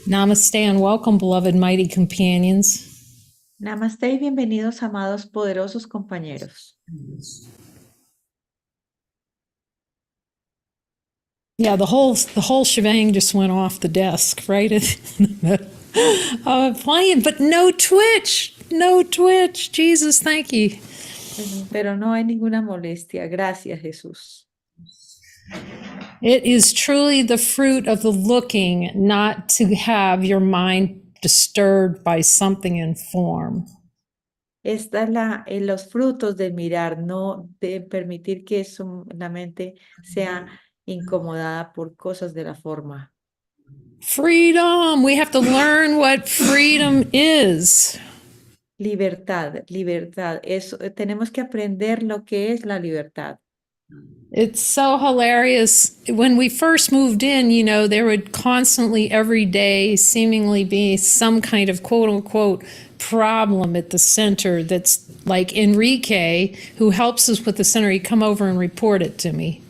Namaste and welcome, beloved mighty companions. Namaste y bienvenidos, amados poderosos compañeros. Yeah, the whole shebang just went off the desk, right? Playing, but no Twitch, no Twitch. Jesus, thank you. Pero no hay ninguna molestia. Gracias, Jesús. It is truly the fruit of the looking, not to have your mind disturbed by something in form. Esta es los frutos del mirar, no de permitir que la mente sea incomodada por cosas de la forma. Freedom. We have to learn what freedom is. Libertad, libertad. Tenemos que aprender lo que es la libertad. It's so hilarious. When we first moved in, there would constantly, every day, seemingly be some kind of quote unquote problem at the center that's like Enrique, who helps us with the center. He'd come over and report it to me.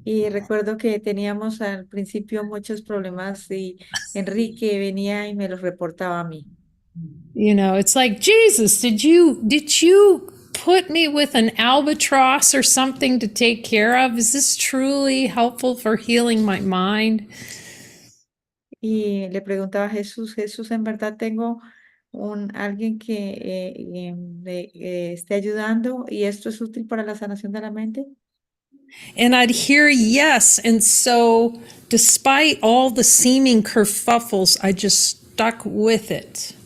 Y recuerdo que teníamos al principio muchos problemas y Enrique venía y me los reportaba a mí. It's like, Jesus, did you put me with an albatross or something to take care of? Is this truly helpful for healing my mind? Y le preguntaba a Jesús, Jesús, ¿en verdad tengo alguien que me esté ayudando y esto es útil para la sanación de la mente? And I'd hear yes. And so, despite all the seeming kerfuffles, I just stuck with it.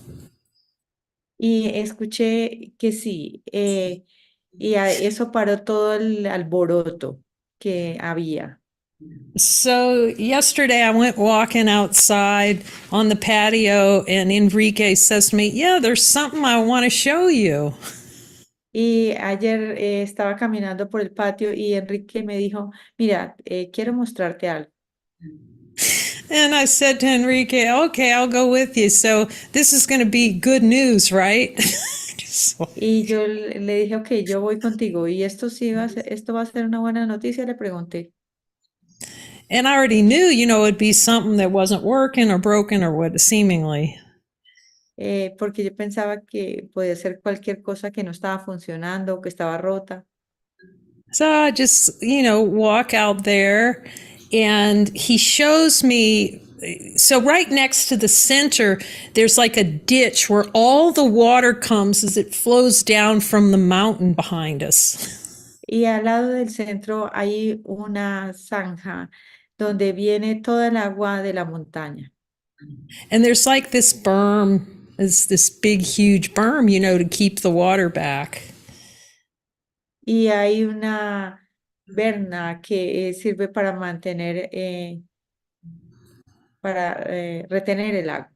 Y escuché que sí, eso paró todo el alboroto que había. So, yesterday I went walking outside on the patio, and Enrique says to me, "Yeah, there's something I want to show you." Y ayer estaba caminando por el patio y Enrique me dijo, mira, quiero mostrarte algo. And I said to Enrique, "Okay, I'll go with you. So, this is going to be good news, right?" Y yo le dije, ok, yo voy contigo. ¿Y esto sí esto va a ser una buena noticia? Le pregunté. And I already knew, it'd be something that wasn't working or broken or what, seemingly. Porque yo pensaba que podía ser cualquier cosa que no estaba funcionando o que estaba rota. So I just, walk out there, and he shows me. So right next to the center, there's like a ditch where all the water comes as it flows down from the mountain behind us. Y al lado del centro hay una zanja donde viene toda el agua de la montaña. And there's like this berm, this big, huge berm, to keep the water back. Y hay una berna que sirve para mantener, para retener el agua.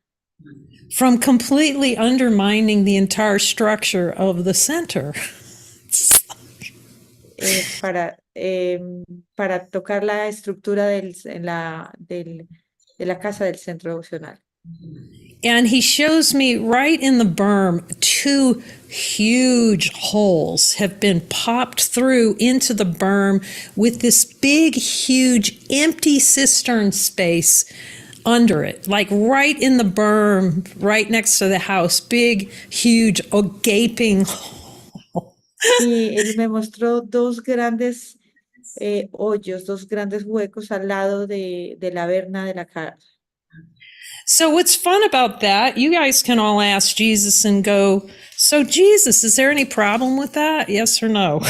From completely undermining the entire structure of the center. Para tocar la estructura de la casa del centro devocional. And he shows me right in the berm, 2 huge holes have been popped through into the berm with this big, huge, empty cistern space under it, like right in the berm, right next to the house, big, huge, gaping hole. Y él me mostró 2 grandes hoyos, 2 grandes huecos al lado de la berna de la casa. So what's fun about that, you guys can all ask Jesus and go, "So Jesus, is there any problem with that? Yes or no?"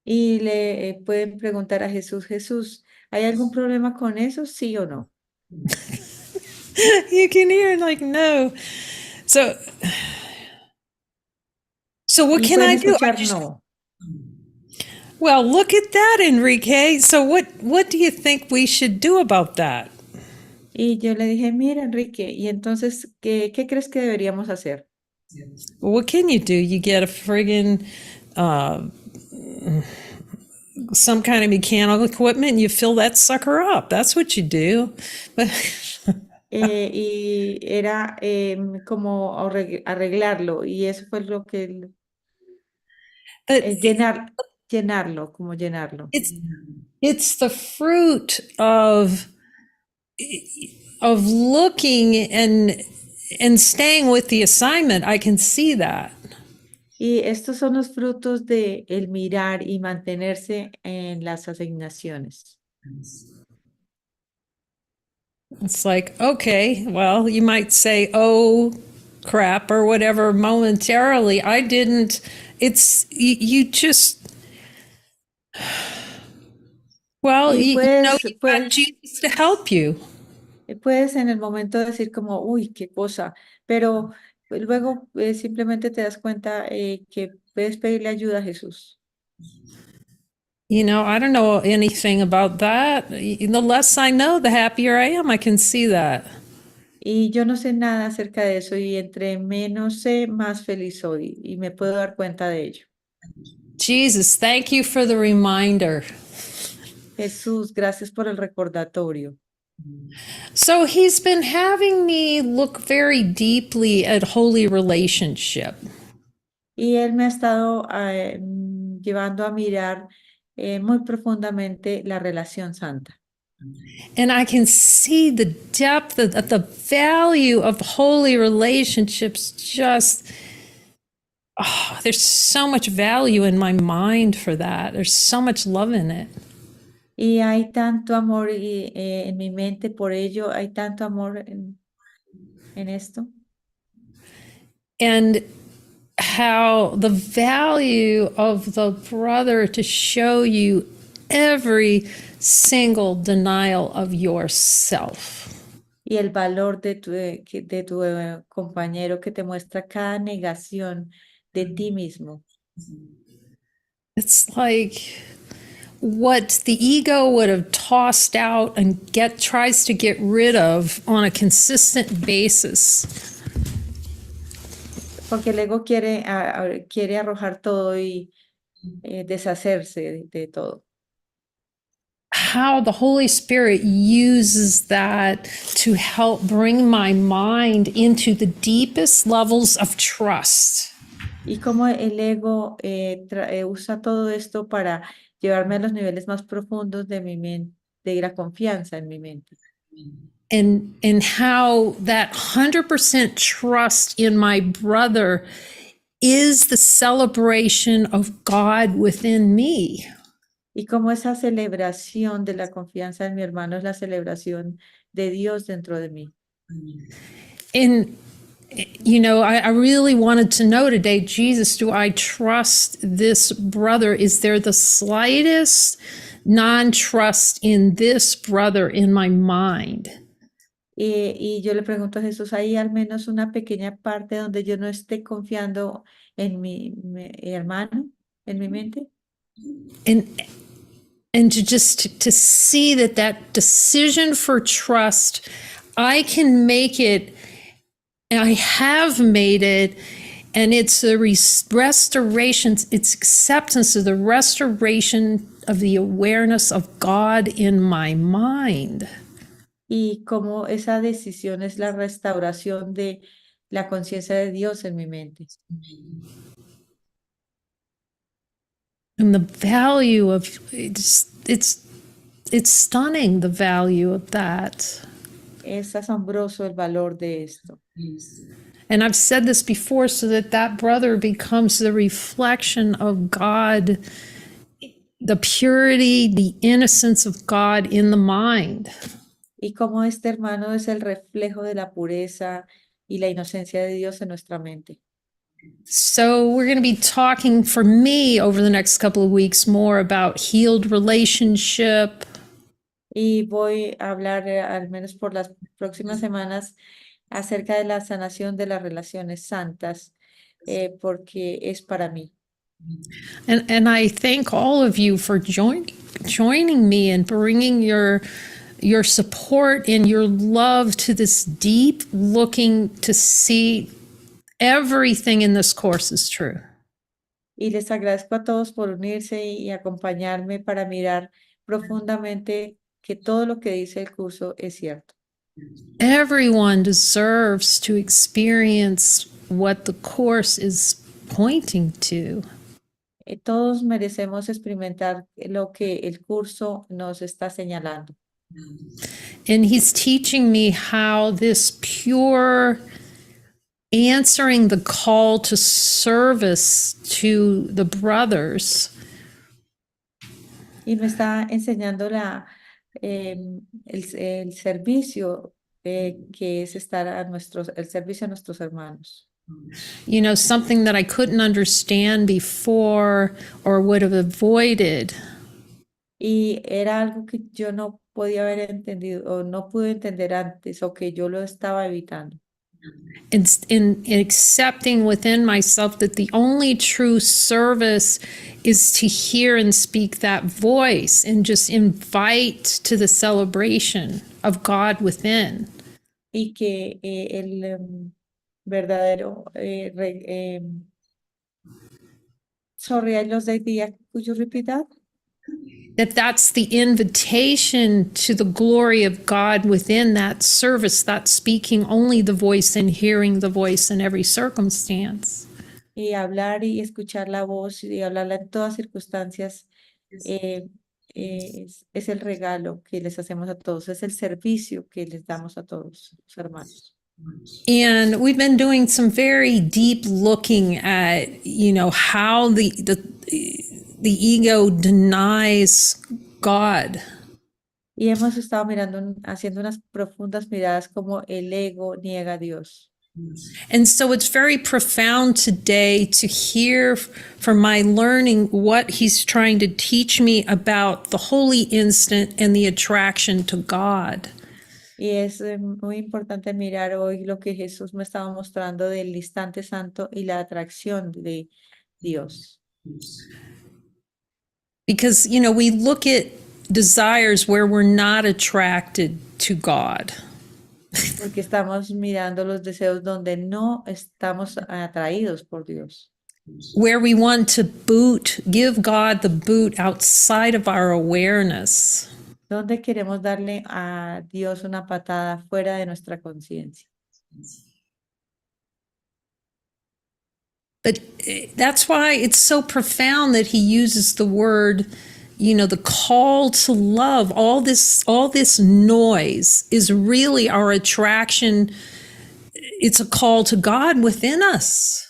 Y le pueden preguntar a Jesús, Jesús, ¿hay algún problema con eso? ¿Sí o no? You can hear like, no. So what Y can pueden I do? escuchar no. Well, look at that, Enrique. So what do you think we should do about that? Y yo le dije, mira, Enrique, y entonces, ¿qué crees que deberíamos hacer? What can you do? You get a friggin' some kind of mechanical equipment and you fill that sucker up. That's what you do. But y era como arreglarlo, y eso fue lo que llenarlo, como llenarlo. it's the fruit of of looking and staying with the assignment, I can see that. Y estos son los frutos de el mirar y mantenerse en las asignaciones. It's like, okay, well, you might say, oh, crap, or whatever momentarily. I didn't, it's, you just, well, Y you know, puedes, you got pues, Jesus to help you. puedes en el momento decir como, uy, qué cosa, pero luego simplemente te das cuenta que puedes pedirle ayuda a Jesús. You know, I don't know anything about that. The less I know, the happier I am. I can see that. Y yo no sé nada acerca de eso y entre menos sé, más feliz soy y me puedo dar cuenta de ello. Jesus, thank you for the reminder. Jesús, gracias por el recordatorio. So he's been having me look very deeply at holy relationship. Y él me ha estado llevando a mirar muy profundamente la relación santa. And I can see the depth of the value of holy relationships. Just, oh, there's so much value in my mind for that. There's so much love in it. Y hay tanto amor en mi mente por ello, hay tanto amor en esto. And how the value of the brother to show you every single denial of yourself. Y el valor de tu compañero que te muestra cada negación de ti mismo. It's like what the ego would have tossed out and tries to get rid of on a consistent basis. Porque el ego quiere arrojar todo y deshacerse de todo. How the Holy Spirit uses that to help bring my mind into the deepest levels of trust. Y cómo el ego usa todo esto para llevarme a los niveles más profundos de mi mente, de la confianza en mi mente. And how that 100% trust in my brother is the celebration of God within me. Y cómo esa celebración de la confianza en mi hermano es la celebración de Dios dentro de mí. And, you know, I really wanted to know today, Jesus, do I trust this brother? Is there the slightest non-trust in this brother in my mind? Y yo le pregunto a Jesús, ¿hay al menos una pequeña parte donde yo no esté confiando en mi hermano, en mi mente? And to just to see that decision for trust, I can make it, and I have made it, and it's the restoration, it's acceptance of the restoration of the awareness of God in my mind. Y cómo esa decisión es la restauración de la conciencia de Dios en mi mente. And the value of it's stunning, the value of that. Es asombroso el valor de esto. And I've said this before, so that brother becomes the reflection of God, the purity, the innocence of God in the mind. Y cómo este hermano es el reflejo de la pureza y la inocencia de Dios en nuestra mente. So we're going to be talking, for me, over the next couple of weeks more about healed relationship. Y voy a hablar, al menos por las próximas semanas, acerca de la sanación de las relaciones santas, porque es para mí. And I thank all of you for joining me and bringing your support and your love to this deep looking to see everything in this course is true. Y les agradezco a todos por unirse y acompañarme para mirar profundamente que todo lo que dice el curso es cierto. Everyone deserves to experience what the course is pointing to. Todos merecemos experimentar lo que el curso nos está señalando. And he's teaching me how this pure answering the call to service to the brothers Y me está enseñando el servicio que es estar el servicio a nuestros hermanos. something that I couldn't understand before or would have avoided. Y era algo que yo no podía haber entendido o no pude entender antes o que yo lo estaba evitando. In accepting within myself that the only true service is to hear and speak that voice and just invite to the celebration of God within. Y que el verdadero sorry, I lost the idea. Could you repeat that? That's the invitation to the glory of God within that service, that speaking only the voice and hearing the voice in every circumstance. Y hablar y escuchar la voz y hablarla en todas circunstancias es el regalo que les hacemos a todos, es el servicio que les damos a todos los hermanos. And we've been doing some very deep looking at, how the ego denies God. Y hemos estado haciendo unas profundas miradas como el ego niega a Dios. And so it's very profound today to hear from my learning what he's trying to teach me about the holy instant and the attraction to God. Y es muy importante mirar hoy lo que Jesús me estaba mostrando del instante santo y la atracción de Dios. Because, we look at desires where we're not attracted to God. Porque estamos mirando los deseos donde no estamos atraídos por Dios. Where we want to give God the boot outside of our awareness. Donde queremos darle a Dios una patada fuera de nuestra conciencia. But that's why it's so profound that he uses the word, the call to love. All this noise is really our attraction. It's a call to God within us.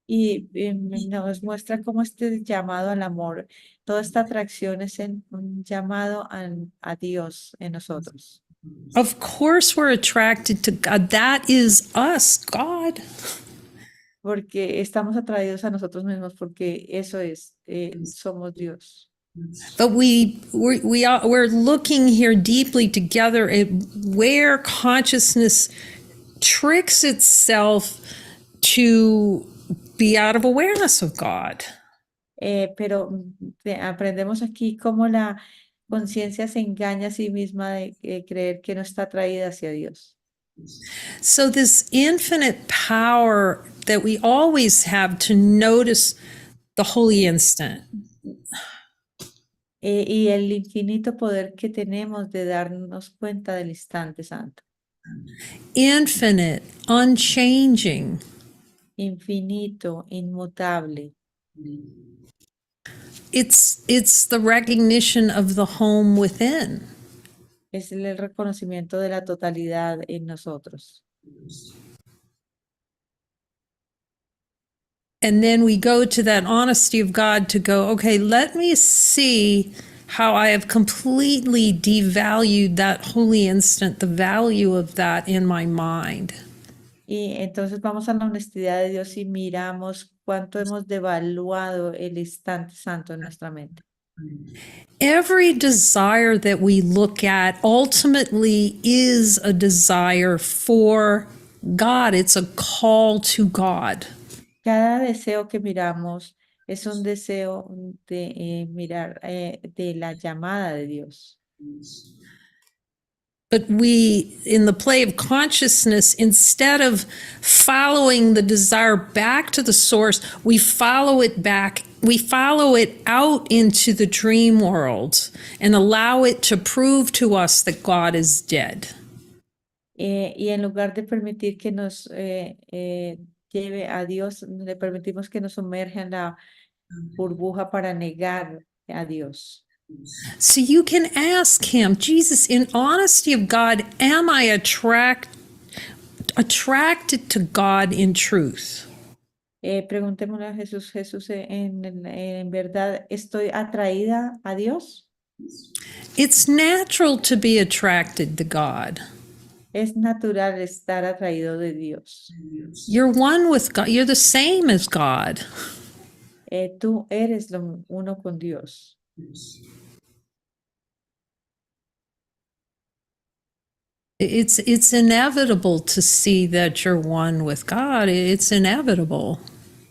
Y nos muestra cómo este llamado al amor, toda esta atracción es un llamado a Dios en nosotros. Of course we're attracted to God. That is us, God. Porque estamos atraídos a nosotros mismos, porque eso es, somos Dios. But we're looking here deeply together at where consciousness tricks itself to be out of awareness of God. Pero aprendemos aquí cómo la conciencia se engaña a sí misma de creer que no está atraída hacia Dios. So this infinite power that we always have to notice the holy instant. Y el infinito poder que tenemos de darnos cuenta del instante santo. Infinite, unchanging. Infinito, inmutable. It's the recognition of the home within. Es el reconocimiento de la totalidad en nosotros. And then we go to that honesty of God to go, okay, let me see how I have completely devalued that holy instant, the value of that in my mind. Y entonces vamos a la honestidad de Dios y miramos cuánto hemos devaluado el instante santo en nuestra mente. Every desire that we look at ultimately is a desire for God. It's a call to God. Cada deseo que miramos es un deseo de mirar de la llamada de Dios. But we, in the play of consciousness, instead of following the desire back to the source, we follow it out into the dream world and allow it to prove to us that God is dead. Y en lugar de permitir que nos lleve a Dios, le permitimos que nos sumerja en la burbuja para negar a Dios. So you can ask him, Jesus, in honesty of God, am I attracted to God in truth? Preguntémosle a Jesús, Jesús, en verdad estoy atraída a Dios. It's natural to be attracted to God. Es natural estar atraído de Dios. You're one with God. You're the same as God. Tú eres uno con Dios. It's inevitable to see that you're one with God. It's inevitable.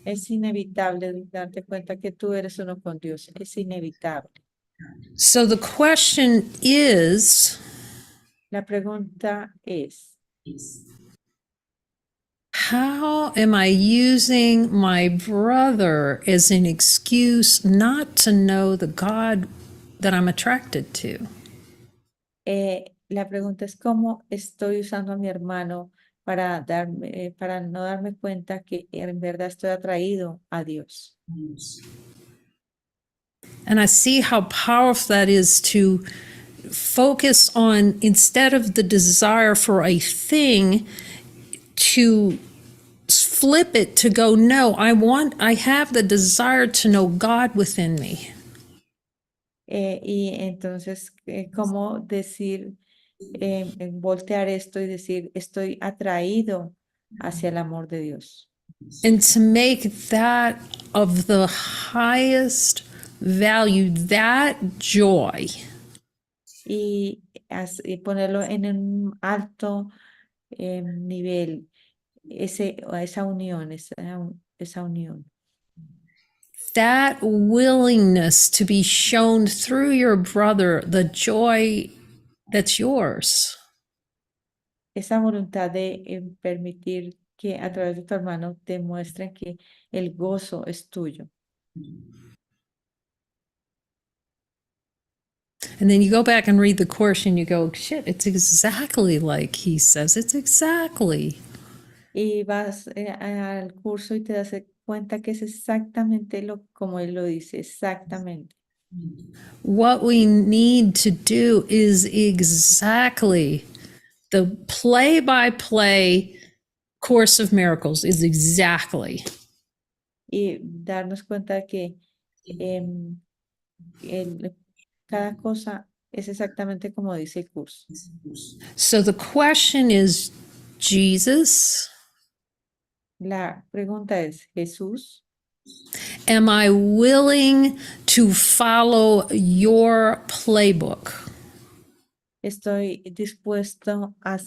Es inevitable darte cuenta que tú eres uno con Dios. Es inevitable. So the question is, La pregunta es, how am I using my brother as an excuse not to know the God that I'm attracted to? la pregunta es cómo estoy usando a mi hermano para no darme cuenta que en verdad estoy atraído a Dios. And I see how powerful that is to focus on, instead of the desire for a thing, to flip it to go, no, I have the desire to know God within me. Y entonces, ¿cómo decir, voltear esto y decir, estoy atraído hacia el amor de Dios? And to make that of the highest value, that joy, Y ponerlo en un alto nivel, esa unión, esa unión. that willingness to be shown through your brother the joy that's yours. Esa voluntad de permitir que a través de tu hermano te muestren que el gozo es tuyo. And then you go back and read the course and you go, shit, it's exactly like he says. It's exactly. Y vas al curso y te das cuenta que es exactamente como él lo dice, exactamente. What we need to do is exactly the play by play Course of Miracles is exactly. Y darnos cuenta que em, cada cosa es exactamente como dice el curso. So the question is, Jesus, La pregunta es, Jesús, am I willing to follow your playbook? ¿estoy dispuesto a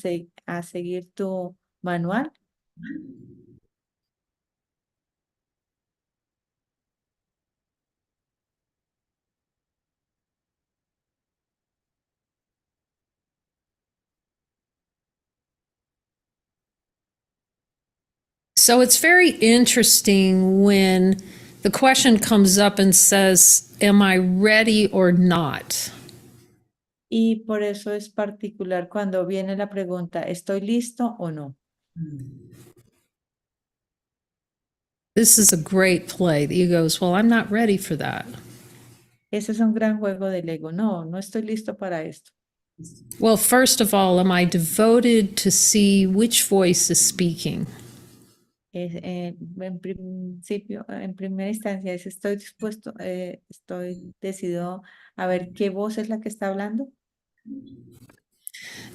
seguir tu manual? So it's very interesting when the question comes up and says, am I ready or not? Y por eso es particular cuando viene la pregunta, ¿estoy listo o no? This is a great play. The ego goes, well, I'm not ready for that. Ese es un gran juego del ego. No, no estoy listo para esto. Well, first of all, am I devoted to see which voice is speaking? En principio, en primera instancia, estoy dispuesto, estoy decidido a ver qué voz es la que está hablando.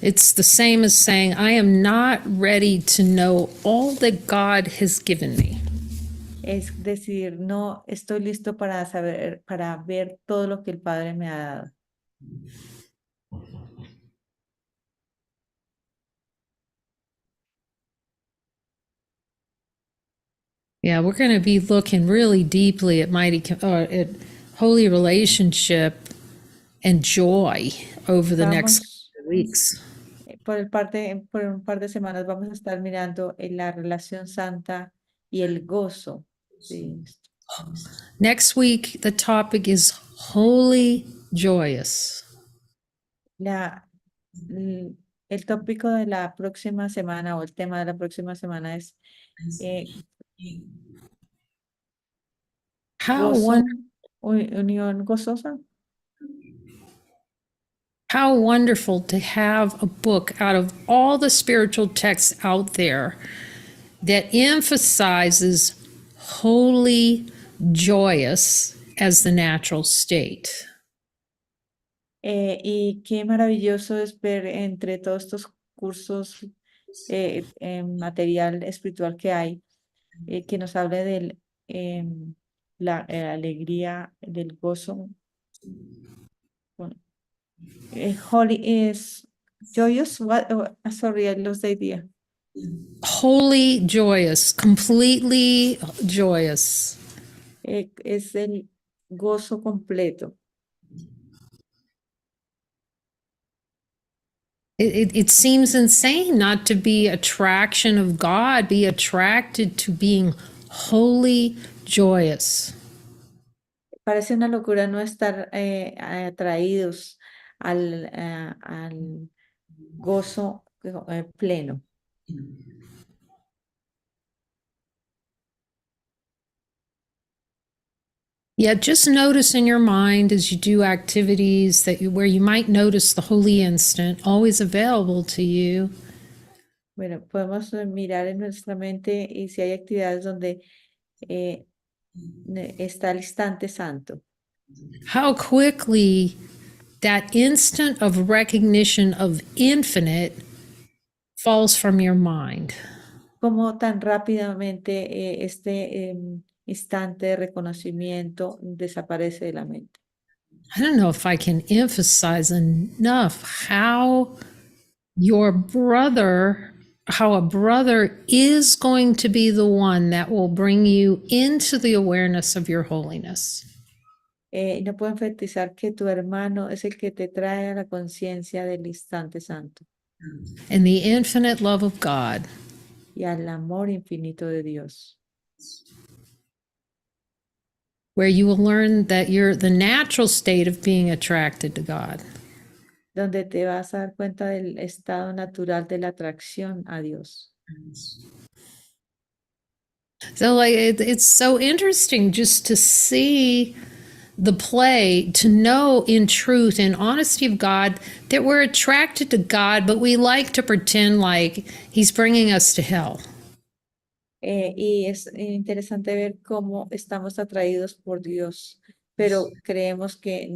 It's the same as saying, I am not ready to know all that God has given me. Es decir, no estoy listo para saber, para ver todo lo que el Padre me ha dado. Yeah, we're going to be looking really deeply at at holy relationship and joy over the next Vamos, weeks. por un par de semanas vamos a estar mirando en la relación santa y el gozo de esto. Next week, the topic is holy joyous. El tópico de la próxima semana o el tema de la próxima semana es How gozo, one unión gozosa. How wonderful to have a book out of all the spiritual texts out there that emphasizes holy, joyous as the natural state. Y qué maravilloso es ver entre todos estos cursos, material espiritual que hay, que nos hable de la alegría, del gozo. Bueno, holy is joyous. What? Sorry, I lost the idea. Wholly joyous, completely joyous. Es el gozo completo. It seems insane not to be attraction of God, be attracted to being wholly joyous. Parece una locura no estar atraídos al gozo pleno. Yeah, just notice in your mind as you do activities where you might notice the holy instant always available to you. Bueno, podemos mirar en nuestra mente y si hay actividades donde está el instante santo. How quickly that instant of recognition of infinite falls from your mind. Cómo tan rápidamente este instante de reconocimiento desaparece de la mente. I don't know if I can emphasize enough how a brother is going to be the one that will bring you into the awareness of your holiness. No puedo enfatizar que tu hermano es el que te trae a la conciencia del instante santo And the infinite love of God. y al amor infinito de Dios. Where you will learn that you're the natural state of being attracted to God. Donde te vas a dar cuenta del estado natural de la atracción a Dios. So it's so interesting just to see the play, to know in truth, in honesty of God, that we're attracted to God, but we like to pretend like he's bringing us to hell. Y es interesante ver cómo estamos atraídos por Dios, pero creemos que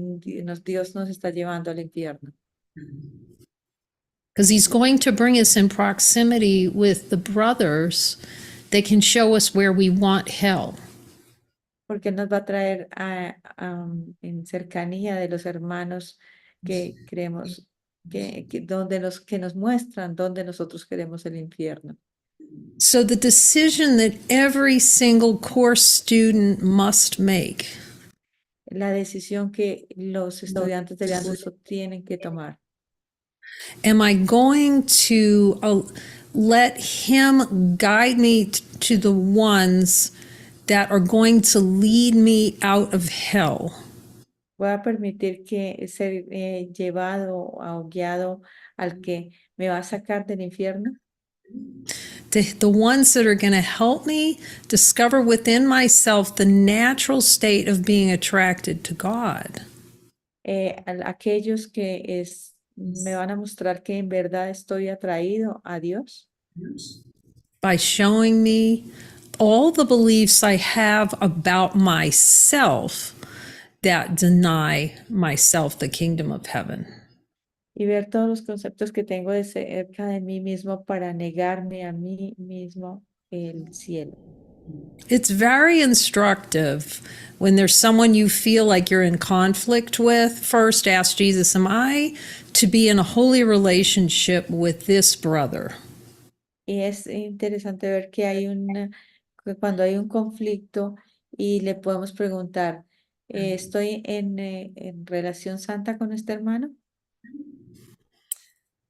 Dios nos está llevando al infierno. Because he's going to bring us in proximity with the brothers that can show us where we want hell. Porque nos va a traer en cercanía de los hermanos que creemos que nos muestran donde nosotros queremos el infierno. So the decision that every single course student must make. La decisión que los estudiantes del curso tienen que tomar. Am I going to let him guide me to the ones that are going to lead me out of hell? Voy a permitir que ser llevado o guiado al que me va a sacar del infierno. The ones that are going to help me discover within myself the natural state of being attracted to God. Aquellos que me van a mostrar que en verdad estoy atraído a Dios. By showing me all the beliefs I have about myself that deny myself the kingdom of heaven. Y ver todos los conceptos que tengo de cerca de mí mismo para negarme a mí mismo el cielo. It's very instructive when there's someone you feel like you're in conflict with. First, ask Jesus, am I to be in a holy relationship with this brother? Y es interesante ver que cuando hay un conflicto y le podemos preguntar, ¿estoy en relación santa con este hermano?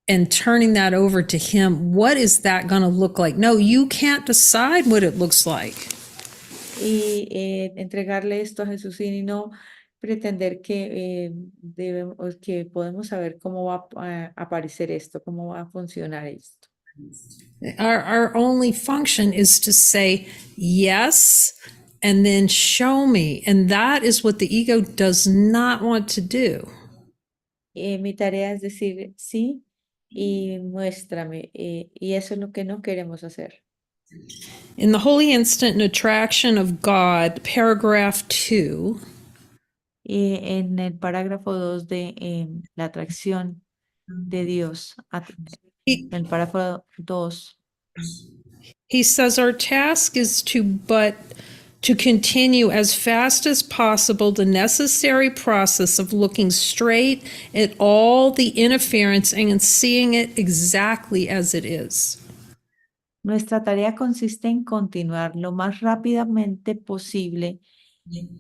And turning that over to him, what is that going to look like? No, you can't decide what it looks like. Y entregarle esto a Jesús y no pretender que podemos saber cómo va a aparecer esto, cómo va a funcionar esto. Our only function is to say yes and then show me. And that is what the ego does not want to do. Mi tarea es decir sí y muéstrame, y eso es lo que no queremos hacer. In the holy instant and attraction of God, paragraph 2, Y en el parágrafo 2 de la atracción de Dios, he, el párrafo 2, he says our task is to continue as fast as possible the necessary process of looking straight at all the interference and seeing it exactly as it is. nuestra tarea consiste en continuar lo más rápidamente posible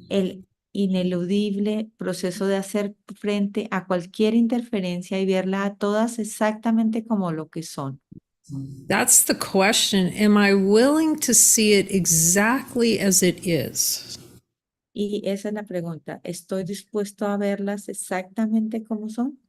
el ineludible proceso de hacer frente a cualquier interferencia y verla a todas exactamente como lo que son. That's the question. Am I willing to see it exactly as it is? Y esa es la pregunta. ¿Estoy dispuesto a verlas exactamente como son?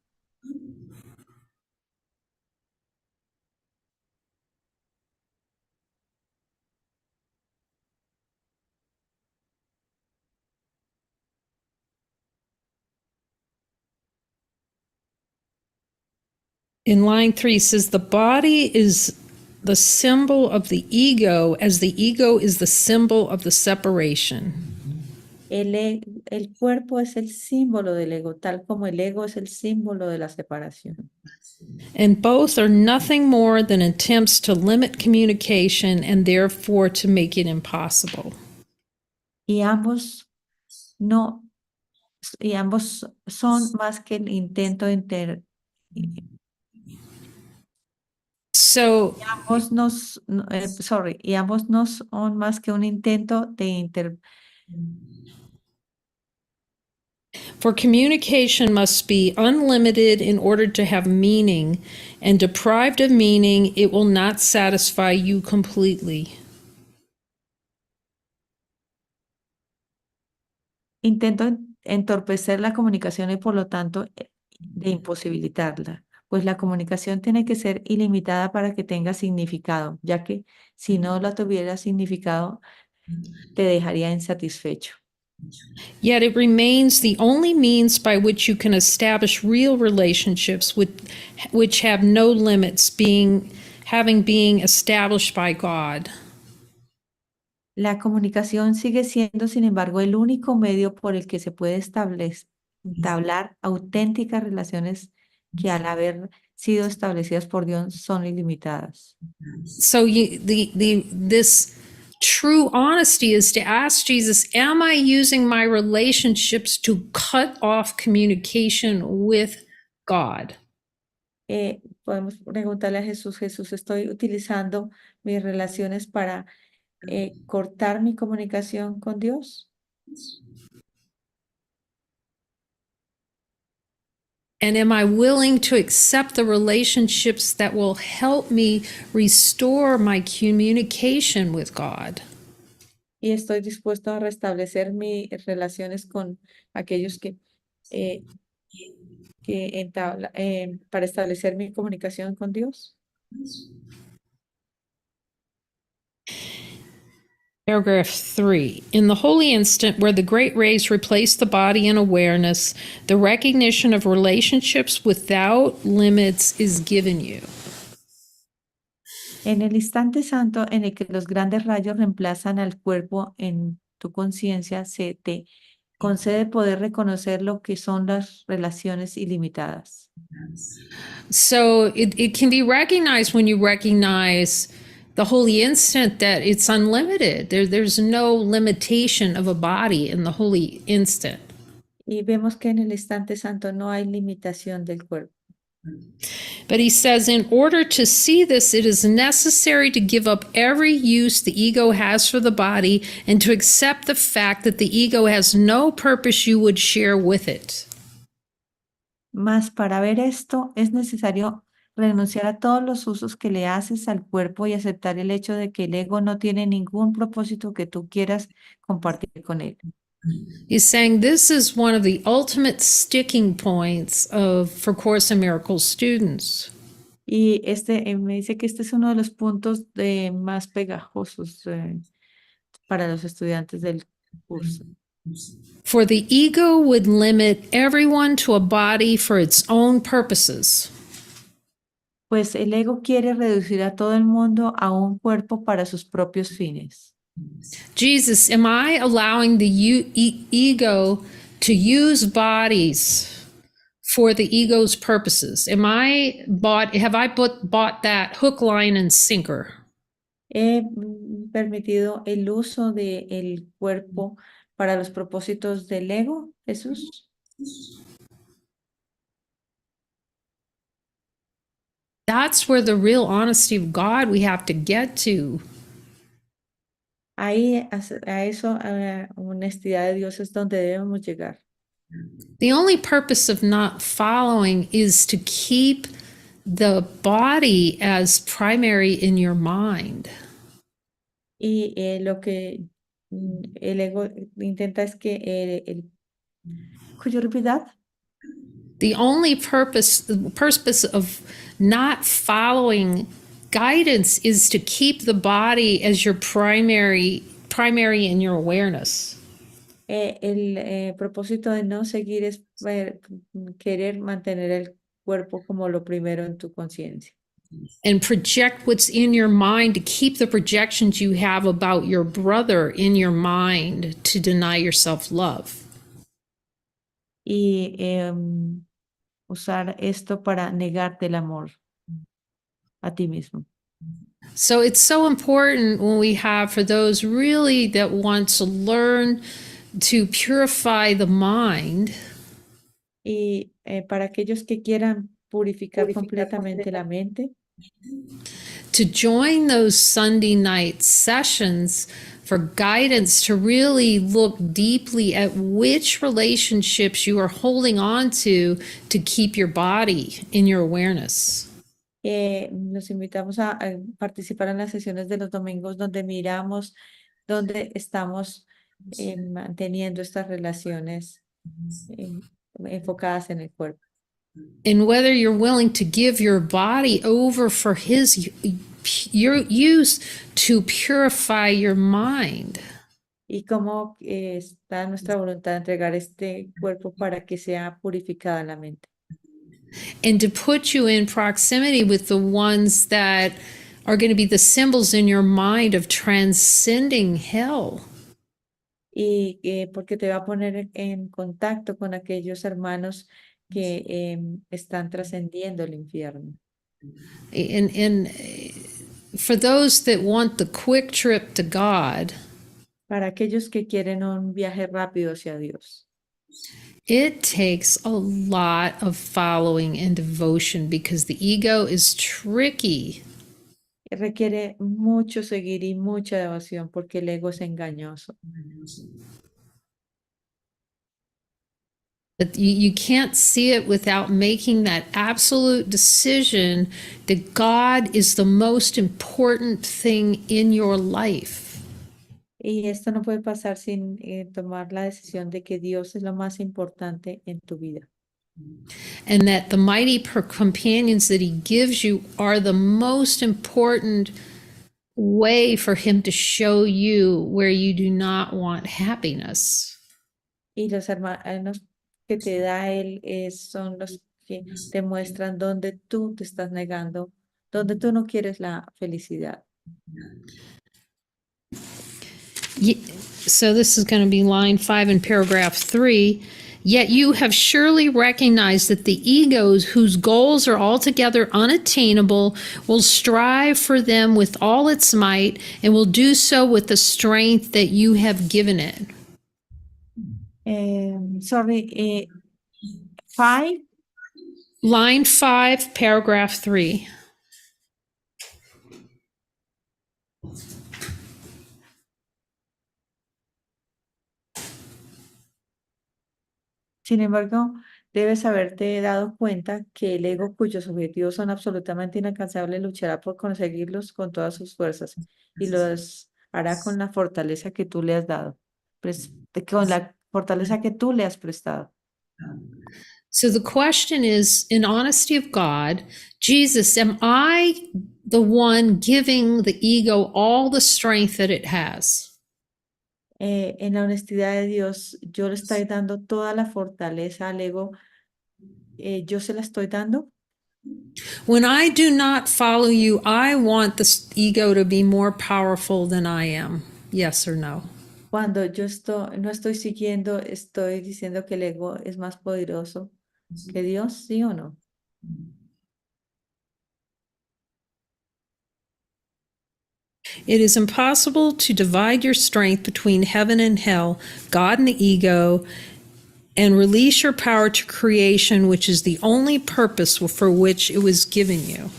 In line 3 says the body is the symbol of the ego as the ego is the symbol of the separation. El cuerpo es el símbolo del ego, tal como el ego es el símbolo de la separación. And both are nothing more than attempts to limit communication and therefore to make it impossible. Y ambos no, y ambos son más que el intento de So, y ambos no son más que un intento de for communication must be unlimited in order to have meaning, and deprived of meaning, it will not satisfy you completely. intento entorpecer la comunicación y por lo tanto de imposibilitarla, pues la comunicación tiene que ser ilimitada para que tenga significado, ya que si no la tuviera significado, te dejaría insatisfecho. Yet it remains the only means by which you can establish real relationships which have no limits, having being established by God. La comunicación sigue siendo, sin embargo, el único medio por el que se puede entablar auténticas relaciones que al haber sido establecidas por Dios son ilimitadas. So this true honesty is to ask Jesus, am I using my relationships to cut off communication with God? Podemos preguntarle a Jesús, Jesús, ¿estoy utilizando mis relaciones para cortar mi comunicación con Dios? And am I willing to accept the relationships that will help me restore my communication with God? Y estoy dispuesto a restablecer mis relaciones con aquellos eh, para establecer mi comunicación con Dios. Paragraph 3. In the holy instant where the great rays replace the body in awareness, the recognition of relationships without limits is given you. En el instante santo en el que los grandes rayos reemplazan al cuerpo en tu conciencia, se te concede poder reconocer lo que son las relaciones ilimitadas. So it can be recognized when you recognize the holy instant that it's unlimited. There's no limitation of a body in the holy instant. Y vemos que en el instante santo no hay limitación del cuerpo. But he says, in order to see this, it is necessary to give up every use the ego has for the body and to accept the fact that the ego has no purpose you would share with it. Mas para ver esto es necesario renunciar a todos los usos que le haces al cuerpo y aceptar el hecho de que el ego no tiene ningún propósito que tú quieras compartir con él. He's saying this is one of the ultimate sticking points for Course in Miracles students. Y me dice que este es uno de los puntos más pegajosos para los estudiantes del curso. For the ego would limit everyone to a body for its own purposes. Pues el ego quiere reducir a todo el mundo a un cuerpo para sus propios fines. Jesus, am I allowing the ego to use bodies for the ego's purposes? Have I bought that hook, line, and sinker? He permitido el uso del cuerpo para los propósitos del ego, Jesús. That's where the real honesty of God we have to get to. Ahí, a eso, a la honestidad de Dios es donde debemos llegar. The only purpose of not following is to keep the body as primary in your mind. Y lo que el ego intenta es que could you repeat that? The only purpose of not following guidance is to keep the body as your primary in your awareness. El propósito de no seguir es querer mantener el cuerpo como lo primero en tu conciencia. And project what's in your mind, to keep the projections you have about your brother in your mind, to deny yourself love. Y usar esto para negarte el amor a ti mismo. So it's so important when we have, for those really that want to learn to purify the mind. Y para aquellos que quieran purificar completamente la mente, to join those Sunday night sessions for guidance, to really look deeply at which relationships you are holding on to keep your body in your awareness. los invitamos a participar en las sesiones de los domingos donde miramos dónde estamos manteniendo estas relaciones enfocadas en el cuerpo. And whether you're willing to give your body over for his use to purify your mind. Y cómo está nuestra voluntad de entregar este cuerpo para que sea purificada la mente. And to put you in proximity with the ones that are going to be the symbols in your mind of transcending hell. Y porque te va a poner en contacto con aquellos hermanos que están trascendiendo el infierno. And for those that want the quick trip to God, para aquellos que quieren un viaje rápido hacia Dios, it takes a lot of following and devotion, because the ego is tricky. Requiere mucho seguir y mucha devoción porque el ego es engañoso. But you can't see it without making that absolute decision that God is the most important thing in your life. Y esto no puede pasar sin tomar la decisión de que Dios es lo más importante en tu vida. And that the mighty companions that he gives you are the most important way for him to show you where you do not want happiness. Y los hermanos que te da él son los que te muestran dónde tú te estás negando, donde tú no quieres la felicidad. So this is going to be line 5 in paragraph 3. Yet you have surely recognized that the egos whose goals are altogether unattainable will strive for them with all its might, and will do so with the strength that you have given it. 5. Line 5, paragraph 3. Sin embargo, debes haberte dado cuenta que el ego, cuyos objetivos son absolutamente inalcanzables, luchará por conseguirlos con todas sus fuerzas y los hará con la fortaleza que tú le has dado, con la fortaleza que tú le has prestado. So the question is, in honesty of God, Jesus, am I the one giving the ego all the strength that it has? En la honestidad de Dios, yo le estoy dando toda la fortaleza al ego, yo se la estoy dando. When I do not follow you, I want this ego to be more powerful than I am. Yes or no? Cuando no estoy siguiendo, estoy diciendo que el ego es más poderoso que Dios, ¿sí o no? It is impossible to divide your strength between heaven and hell, God and the ego, and release your power to creation, which is the only purpose for which it was given you.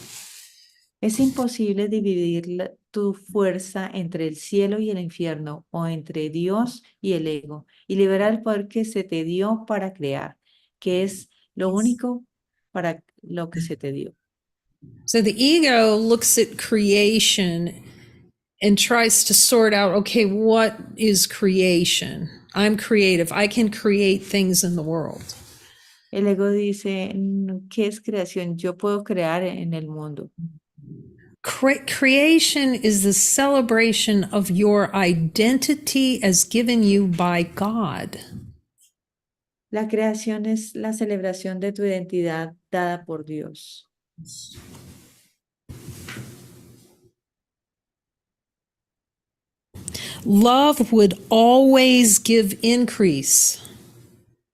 Es imposible dividir tu fuerza entre el cielo y el infierno o entre Dios y el ego y liberar el poder que se te dio para crear, que es lo único para lo que se te dio. So the ego looks at creation and tries to sort out, okay, what is creation? I'm creative. I can create things in the world. El ego dice, ¿qué es creación? Yo puedo crear en el mundo. Creation is the celebration of your identity as given you by God. La creación es la celebración de tu identidad dada por Dios. Love would always give increase.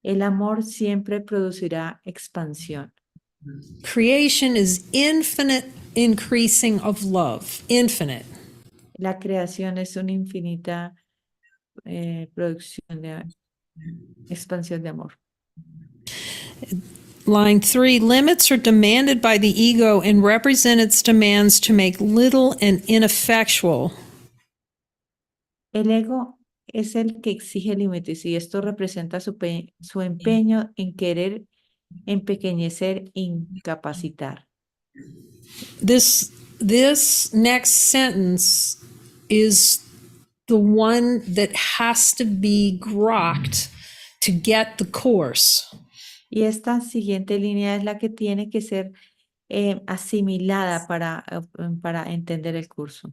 El amor siempre producirá expansión. Creation is infinite increasing of love, infinite. La creación es una infinita producción de expansión de amor. Line 3, limits are demanded by the ego and represent its demands to make little and ineffectual. El ego es el que exige límites y esto representa su empeño en querer empequeñecer, incapacitar. This next sentence is the one that has to be grokked to get the course. Y esta siguiente línea es la que tiene que ser asimilada para entender el curso.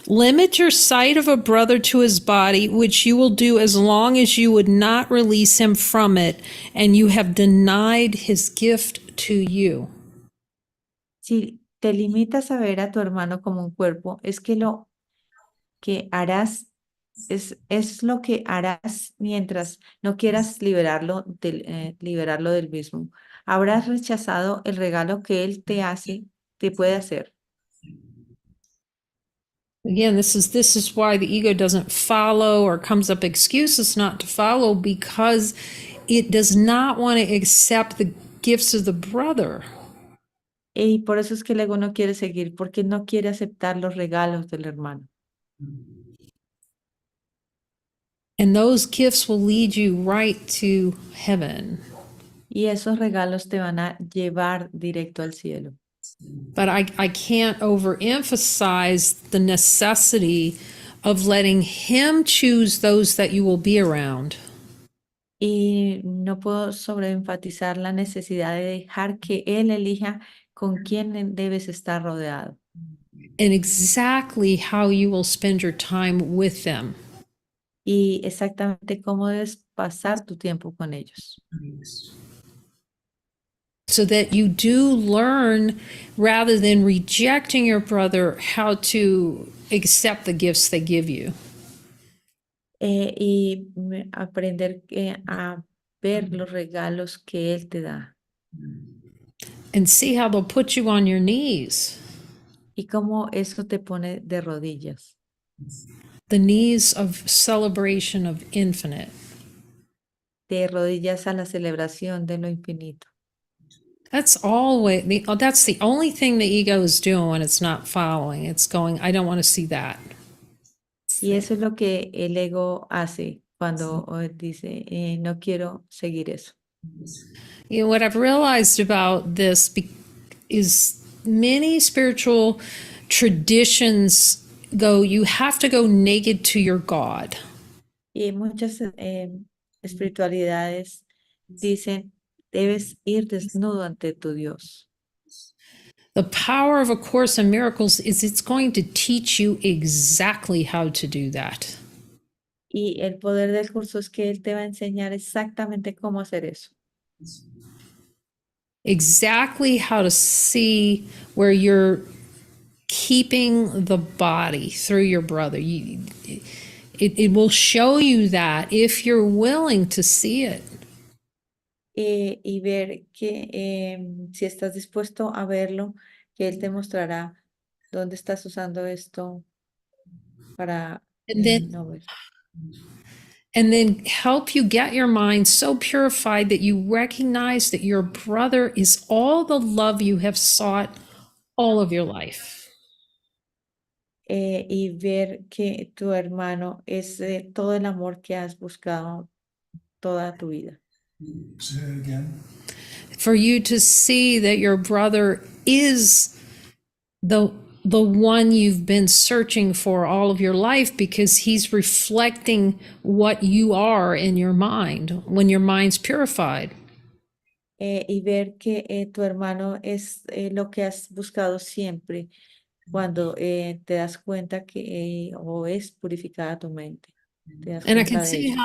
Limit your sight of a brother to his body, which you will do as long as you would not release him from it, and you have denied his gift to you. Si te limitas a ver a tu hermano como un cuerpo, es que lo que harás es lo que harás mientras no quieras liberarlo del mismo. Habrás rechazado el regalo que él te puede hacer. Again, this is why the ego doesn't follow or comes up excuses not to follow, because it does not want to accept the gifts of the brother. Y por eso es que el ego no quiere seguir, porque no quiere aceptar los regalos del hermano. And those gifts will lead you right to heaven. Y esos regalos te van a llevar directo al cielo. But I can't overemphasize the necessity of letting him choose those that you will be around. Y no puedo sobreenfatizar la necesidad de dejar que él elija con quién debes estar rodeado. And exactly how you will spend your time with them. Y exactamente cómo debes pasar tu tiempo con ellos. So that you do learn, rather than rejecting your brother, how to accept the gifts they give you. Aprender a ver los regalos que él te da. And see how they'll put you on your knees. Y cómo eso te pone de rodillas. The knees of celebration of infinite. De rodillas a la celebración de lo infinito. That's the only thing the ego is doing when it's not following. It's going, I don't want to see that. Y eso es lo que el ego hace cuando dice, no quiero seguir eso. You know, what I've realized about this is many spiritual traditions go, you have to go naked to your God. Y muchas espiritualidades dicen, debes ir desnudo ante tu Dios. The power of A Course in Miracles is it's going to teach you exactly how to do that. Y el poder del curso es que él te va a enseñar exactamente cómo hacer eso. Exactly how to see where you're keeping the body through your brother. It will show you that if you're willing to see it. Y ver que si estás dispuesto a verlo, que él te mostrará dónde estás usando esto para And then no ver. and then help you get your mind so purified that you recognize that your brother is all the love you have sought all of your life. Y ver que tu hermano es todo el amor que has buscado toda tu vida. Say it again. For you to see that your brother is the one you've been searching for all of your life, because he's reflecting what you are in your mind when your mind's purified. Y ver que tu hermano es lo que has buscado siempre cuando te das cuenta que o es purificada tu mente. Te das And cuenta de ello.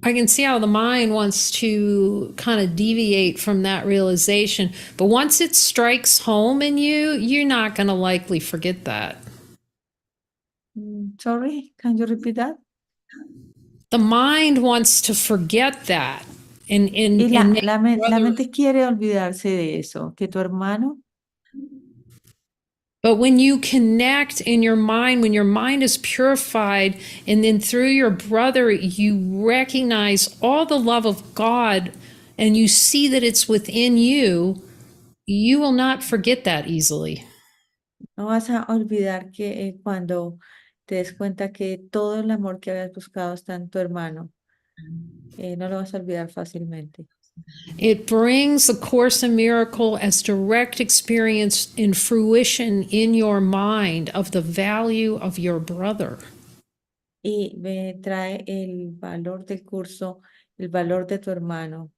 I can see how the mind wants to kind of deviate from that realization, but once it strikes home in you, you're not going to likely forget that. Sorry, can you repeat that? The mind wants to forget that and Y make la brother. mente quiere olvidarse de eso, que tu hermano, But when you connect in your mind, when your mind is purified, and then through your brother, you recognize all the love of God and you see that it's within you, you will not forget that easily. no vas a olvidar que cuando te des cuenta que todo el amor que habías buscado está en tu hermano, no lo vas a olvidar fácilmente. It brings the Course in Miracle as direct experience in fruition in your mind of the value of your brother. Y me trae el valor del curso, el valor de tu hermano.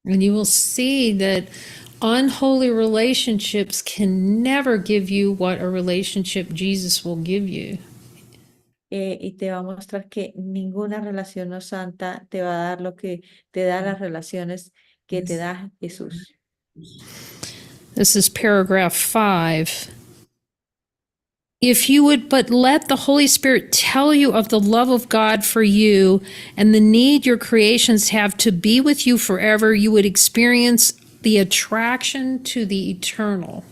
And you will see that unholy relationships can never give you what a relationship Jesus will give you. Y te va a mostrar que ninguna relación no santa te va a dar lo que te da las relaciones que te da Jesús. This is paragraph 5. If you would but let the Holy Spirit tell you of the love of God for you and the need your creations have to be with you forever, you would experience the attraction to the eternal.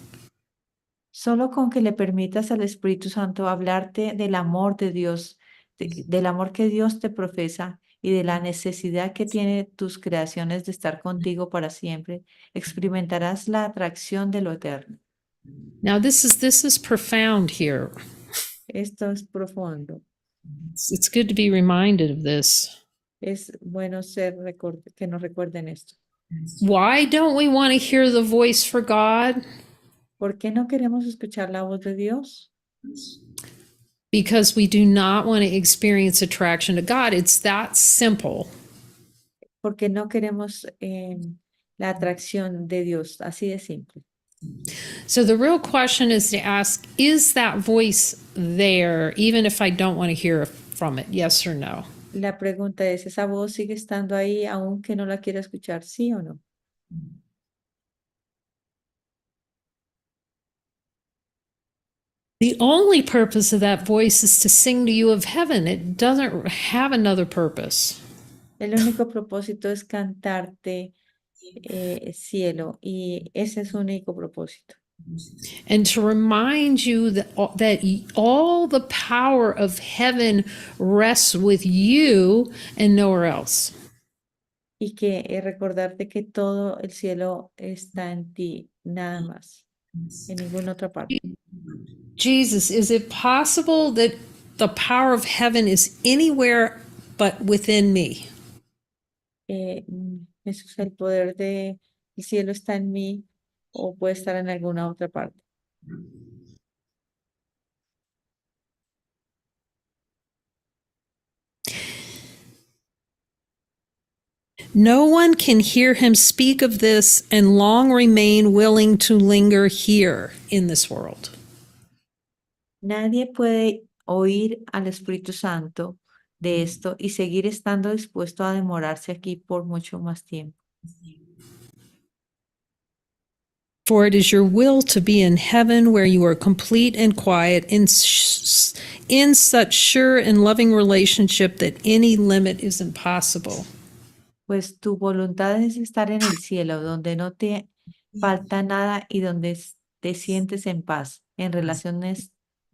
Solo con que le permitas al Espíritu Santo hablarte del amor de Dios, del amor que Dios te profesa y de la necesidad que tienen tus creaciones de estar contigo para siempre, experimentarás la atracción de lo eterno. Now this is profound here. Esto es profundo. It's good to be reminded of this. Es bueno que nos recuerden esto. Why don't we want to hear the voice for God? ¿Por qué no queremos escuchar la voz de Dios? Because we do not want to experience attraction to God. It's that simple. Porque no queremos la atracción de Dios, así de simple. So the real question is to ask, is that voice there, even if I don't want to hear from it? Yes or no? La pregunta es, ¿esa voz sigue estando ahí aunque no la quiera escuchar, sí o no? The only purpose of that voice is to sing to you of heaven. It doesn't have another purpose. El único propósito es cantarte cielo y ese es su único propósito. And to remind you that all the power of heaven rests with you and nowhere else. Y que recordarte que todo el cielo está en ti, nada más, en ninguna otra parte. Jesus, is it possible that the power of heaven is anywhere but within me? Jesús, el poder del cielo está en mí o puede estar en alguna otra parte. No one can hear him speak of this and long remain willing to linger here in this world. Nadie puede oír al Espíritu Santo de esto y seguir estando dispuesto a demorarse aquí por mucho más tiempo. For it is your will to be in heaven where you are complete and quiet in such sure and loving relationship that any limit is impossible. Pues tu voluntad es estar en el cielo, donde no te falta nada y donde te sientes en paz, en relaciones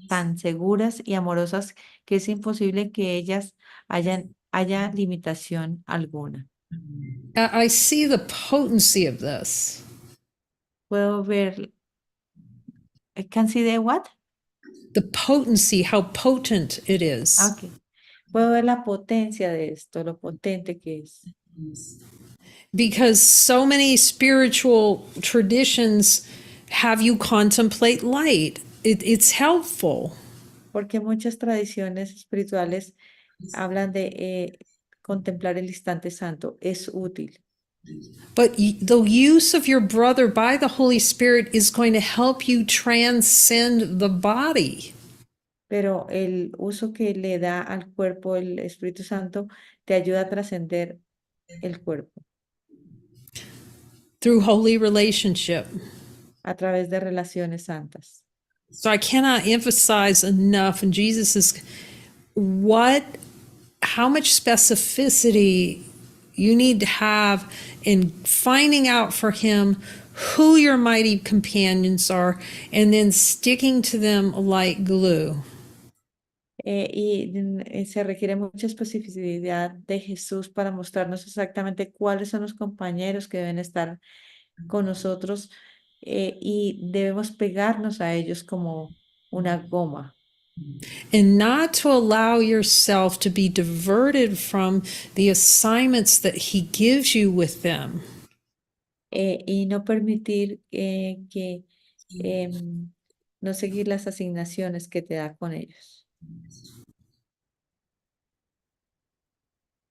tan seguras y amorosas que es imposible que ellas haya limitación alguna. I see the potency of this. Puedo ver, I can see the what? The potency, how potent it is. Ok. Puedo ver la potencia de esto, lo potente que es. Because so many spiritual traditions have you contemplate light. It's helpful. Porque muchas tradiciones espirituales hablan de contemplar el instante santo. Es útil. But the use of your brother by the Holy Spirit is going to help you transcend the body. Pero el uso que le da al cuerpo el Espíritu Santo te ayuda a trascender el cuerpo Through holy relationship. a través de relaciones santas. So I cannot emphasize enough, and Jesus is how much specificity you need to have in finding out for him who your mighty companions are and then sticking to them like glue. Se requiere mucha especificidad de Jesús para mostrarnos exactamente cuáles son los compañeros que deben estar con nosotros y debemos pegarnos a ellos como una goma. And not to allow yourself to be diverted from the assignments that he gives you with them. Y no permitir no seguir las asignaciones que te da con ellos.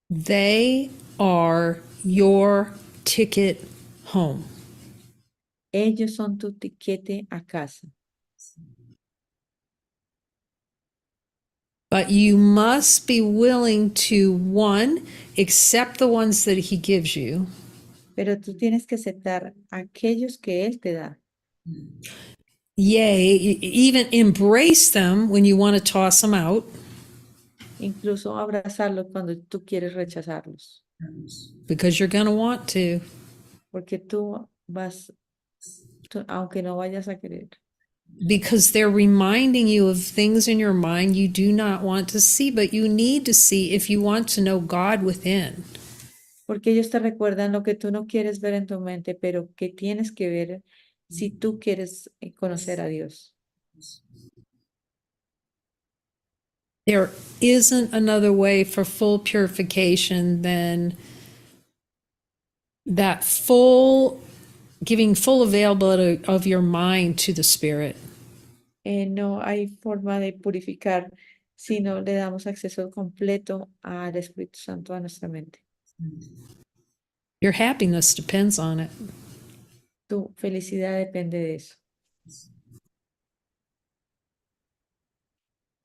They are your ticket home. Ellos son tu tiquete a casa. But you must be willing to, one, accept the ones that he gives you. Pero tú tienes que aceptar aquellos que Él te da. Yea, even embrace them when you want to toss them out. Incluso abrazarlos cuando tú quieres rechazarlos. Because you're going to want to. Porque aunque no vayas a querer. Because they're reminding you of things in your mind you do not want to see, but you need to see if you want to know God within. Porque ellos te recuerdan lo que tú no quieres ver en tu mente, pero que tienes que ver si tú quieres conocer a Dios. There isn't another way for full purification than that giving full availability of your mind to the Spirit. No hay forma de purificar si no le damos acceso completo al Espíritu Santo a nuestra mente. Your happiness depends on it. Tu felicidad depende de eso.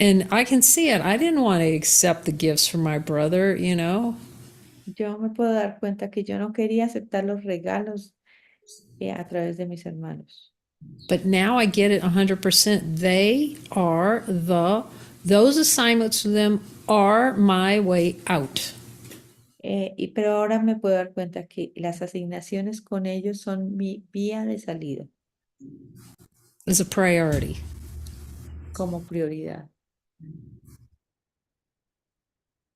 And I can see it. I didn't want to accept the gifts from my brother, you know. Yo me puedo dar cuenta que yo no quería aceptar los regalos a través de mis hermanos. But now I get it 100%. Those assignments to them are my way out. Pero ahora me puedo dar cuenta que las asignaciones con ellos son mi vía de salida. As a priority. Como prioridad.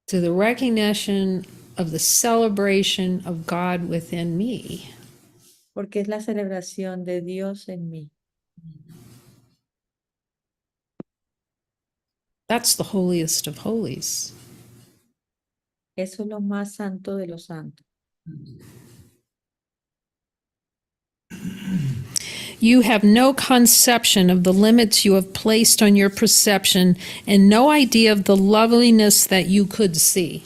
To the recognition of the celebration of God within me. Porque es la celebración de Dios en mí. That's the holiest of holies. Eso es lo más santo de los santos. You have no conception of the limits you have placed on your perception and no idea of the loveliness that you could see.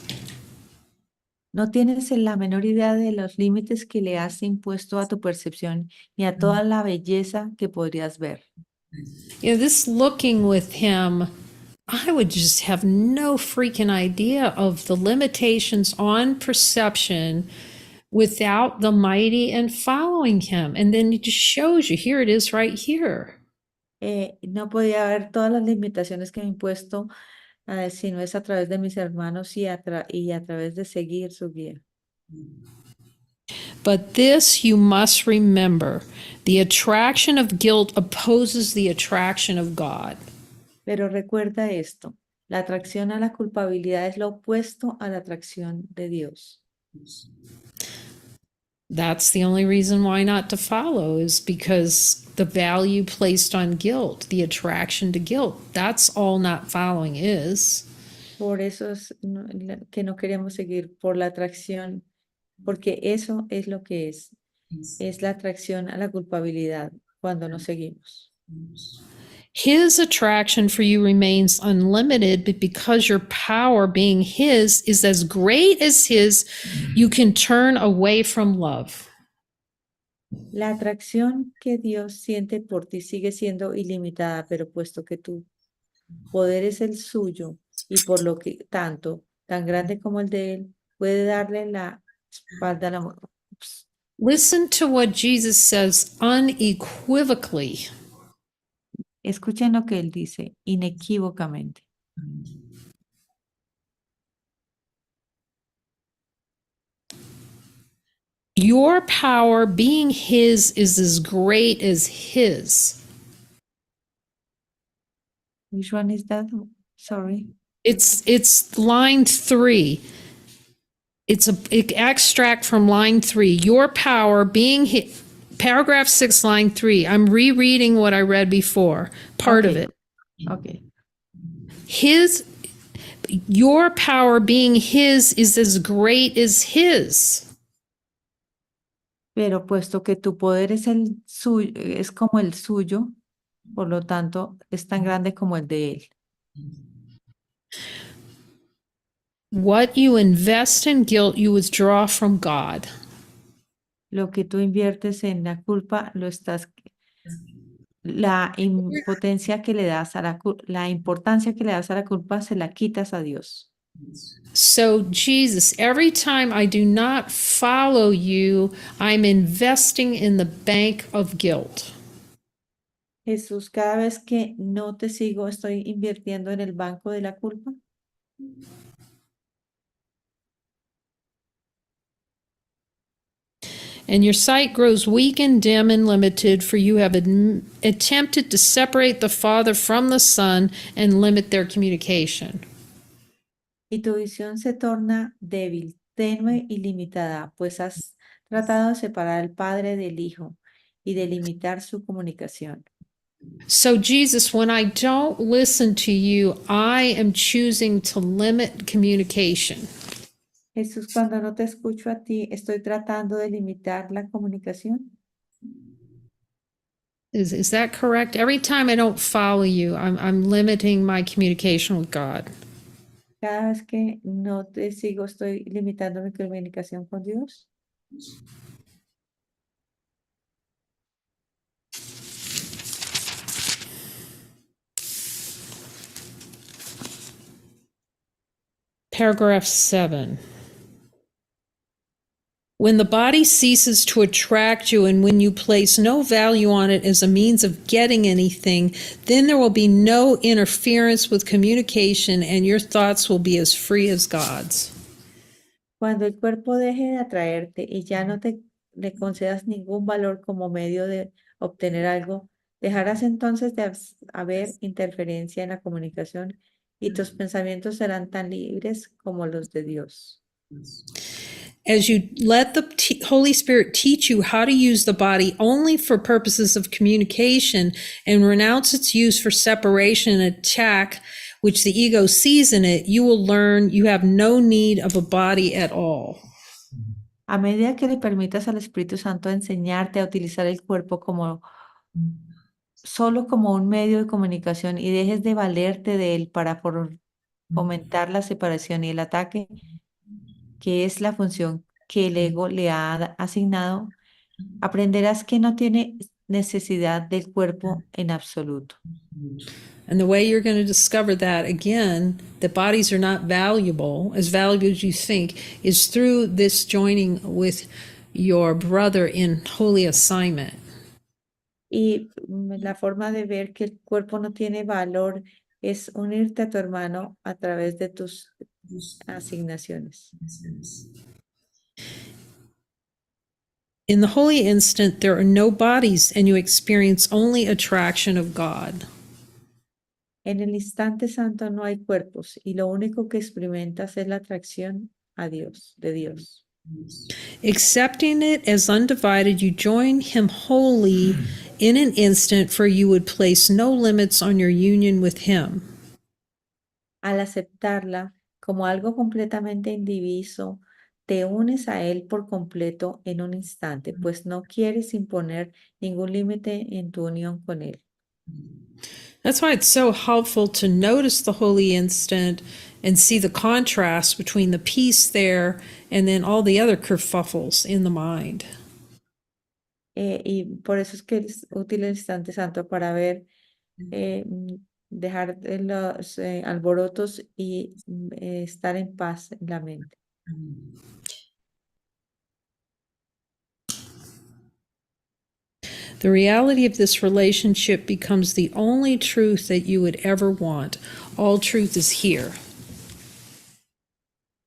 No tienes la menor idea de los límites que le has impuesto a tu percepción ni a toda la belleza que podrías ver. You know, this looking with him I would just have no freaking idea of the limitations on perception without the mighty and following him. And then it just shows you, here it is right here. No podía ver todas las limitaciones que me he impuesto, si no es a través de mis hermanos y a través de seguir su guía. But this you must remember, the attraction of guilt opposes the attraction of God. Pero recuerda esto, la atracción a la culpabilidad es lo opuesto a la atracción de Dios. That's the only reason why not to follow, is because the value placed on guilt, the attraction to guilt, that's all not following is. Por eso es que no queremos seguir por la atracción, porque eso es lo que es la atracción a la culpabilidad cuando no seguimos. His attraction for you remains unlimited, but because your power, being his, is as great as his, you can turn away from love. La atracción que Dios siente por ti sigue siendo ilimitada, pero puesto que tu poder es el suyo y por lo que tanto, tan grande como el de él, puede darle la espalda al amor. Listen to what Jesus says unequivocally. Escuchen lo que él dice inequívocamente. Your power, being his, is as great as his. Which one is that? Sorry. It's line 3. It's an extract from line 3. Your power, being his, paragraph 6, line 3. I'm rereading what I read before, part of Okay. it. Okay. Your power, being his, is as great as his. Pero puesto que tu poder es el suyo, es como el suyo, por lo tanto, es tan grande como el de él. What you invest in guilt, you withdraw from God. Lo que tú inviertes en la culpa, la impotencia que le das a la importancia que le das a la culpa, se la quitas a Dios. So, Jesus, every time I do not follow you, I'm investing in the bank of guilt. Jesús, cada vez que no te sigo, estoy invirtiendo en el banco de la culpa. And your sight grows weak and dim and limited, for you have attempted to separate the Father from the Son and limit their communication. Y tu visión se torna débil, tenue y limitada, pues has tratado de separar al Padre del Hijo y de limitar su comunicación. So, Jesus, when I don't listen to you, I am choosing to limit communication. Jesús, cuando no te escucho a ti, estoy tratando de limitar la comunicación. Is that correct? Every time I don't follow you, I'm limiting my communication with God. Cada vez que no te sigo, estoy limitando mi comunicación con Dios. Paragraph 7. When the body ceases to attract you and when you place no value on it as a means of getting anything, then there will be no interference with communication and your thoughts will be as free as God's. Cuando el cuerpo deje de atraerte y ya no le concedas ningún valor como medio de obtener algo, dejarás entonces de haber interferencia en la comunicación y tus pensamientos serán tan libres como los de Dios. As you let the Holy Spirit teach you how to use the body only for purposes of communication and renounce its use for separation and attack, which the ego sees in it, you will learn you have no need of a body at all. A medida que le permitas al Espíritu Santo enseñarte a utilizar el cuerpo solo como un medio de comunicación y dejes de valerte de él para fomentar la separación y el ataque, que es la función que el ego le ha asignado, aprenderás que no tiene necesidad del cuerpo en absoluto. And the way you're going to discover that, again, that bodies are not valuable, as valuable as you think, is through this joining with your brother in holy assignment. Y la forma de ver que el cuerpo no tiene valor es unirte a tu hermano a través de tus asignaciones. In the holy instant, there are no bodies, and you experience only attraction of God. En el instante santo no hay cuerpos y lo único que experimentas es la atracción a Dios, de Dios. Accepting it as undivided, you join him wholly in an instant, for you would place no limits on your union with him. Al aceptarla como algo completamente indiviso, te unes a él por completo en un instante, pues no quieres imponer ningún límite en tu unión con él. That's why it's so helpful to notice the holy instant and see the contrast between the peace there and then all the other kerfuffles in the mind. Y por eso es que es útil el instante santo para ver, dejar de los alborotos y estar en paz en la mente. The reality of this relationship becomes the only truth that you would ever want. All truth is here.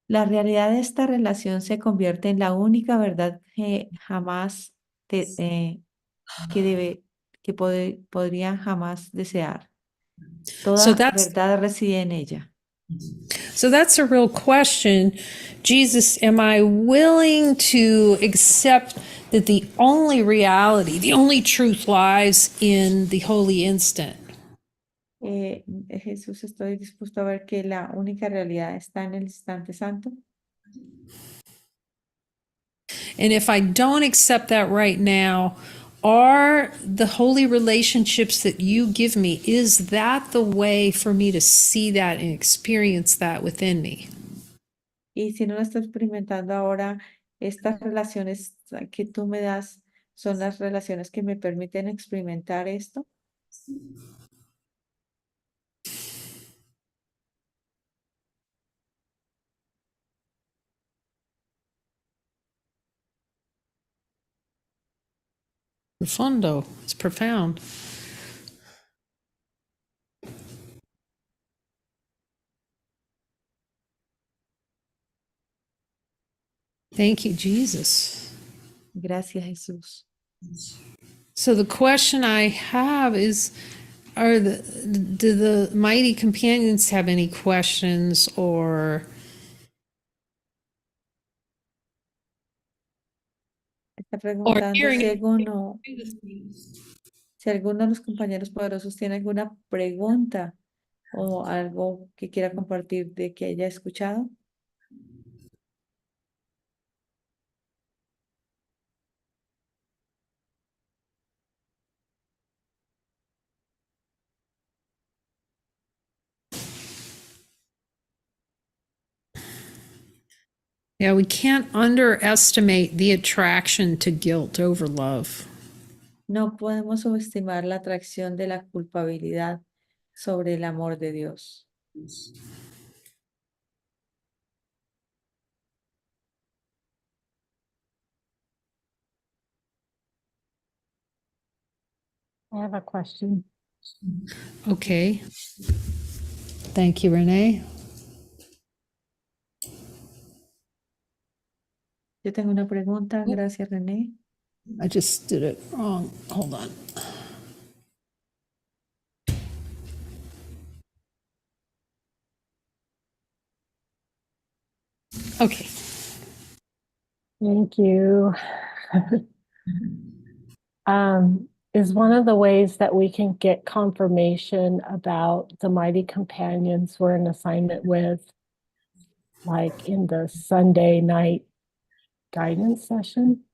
La realidad de esta relación se convierte en la única verdad que jamás podrían jamás desear. Toda verdad reside en ella. So that's a real question. Jesus, am I willing to accept that the only reality, the only truth lies in the holy instant? Jesús, estoy dispuesto a ver que la única realidad está en el instante santo. And if I don't accept that right now, are the holy relationships that you give me, is that the way for me to see that and experience that within me? Y si no lo estoy experimentando ahora, estas relaciones que tú me das son las relaciones que me permiten experimentar esto. Profundo, it's profound. Thank you, Jesus. Gracias, Jesús. So the question I have is, do the mighty companions have any questions or? Está preguntando hearing- si alguno de los compañeros poderosos tiene alguna pregunta o algo que quiera compartir de que haya escuchado. Yeah, we can't underestimate the attraction to guilt over love. No podemos subestimar la atracción de la culpabilidad sobre el amor de Dios. I have a question. Okay. Thank you, Renee. Yo tengo una pregunta. Gracias, René. I just did it wrong. Hold on. Okay. Thank you. Is one of the ways that we can get confirmation about the mighty companions we're in assignment with, like in the Sunday night guidance session?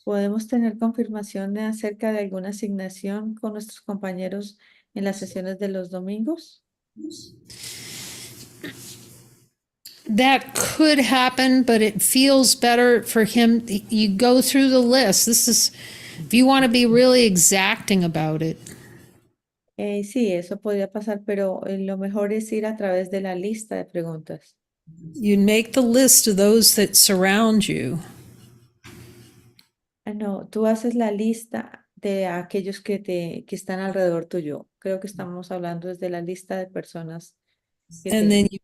¿Podemos tener confirmación acerca de alguna asignación con nuestros compañeros en las sesiones de los domingos? That could happen, but it feels better for him. You go through the list. This is, if you want to be really exacting about it. Sí, eso podría pasar, pero lo mejor es ir a través de la lista de preguntas. You make the list of those that surround you. No, tú haces la lista de aquellos que están alrededor tuyo. Creo que estamos hablando desde la lista de personas que And then te-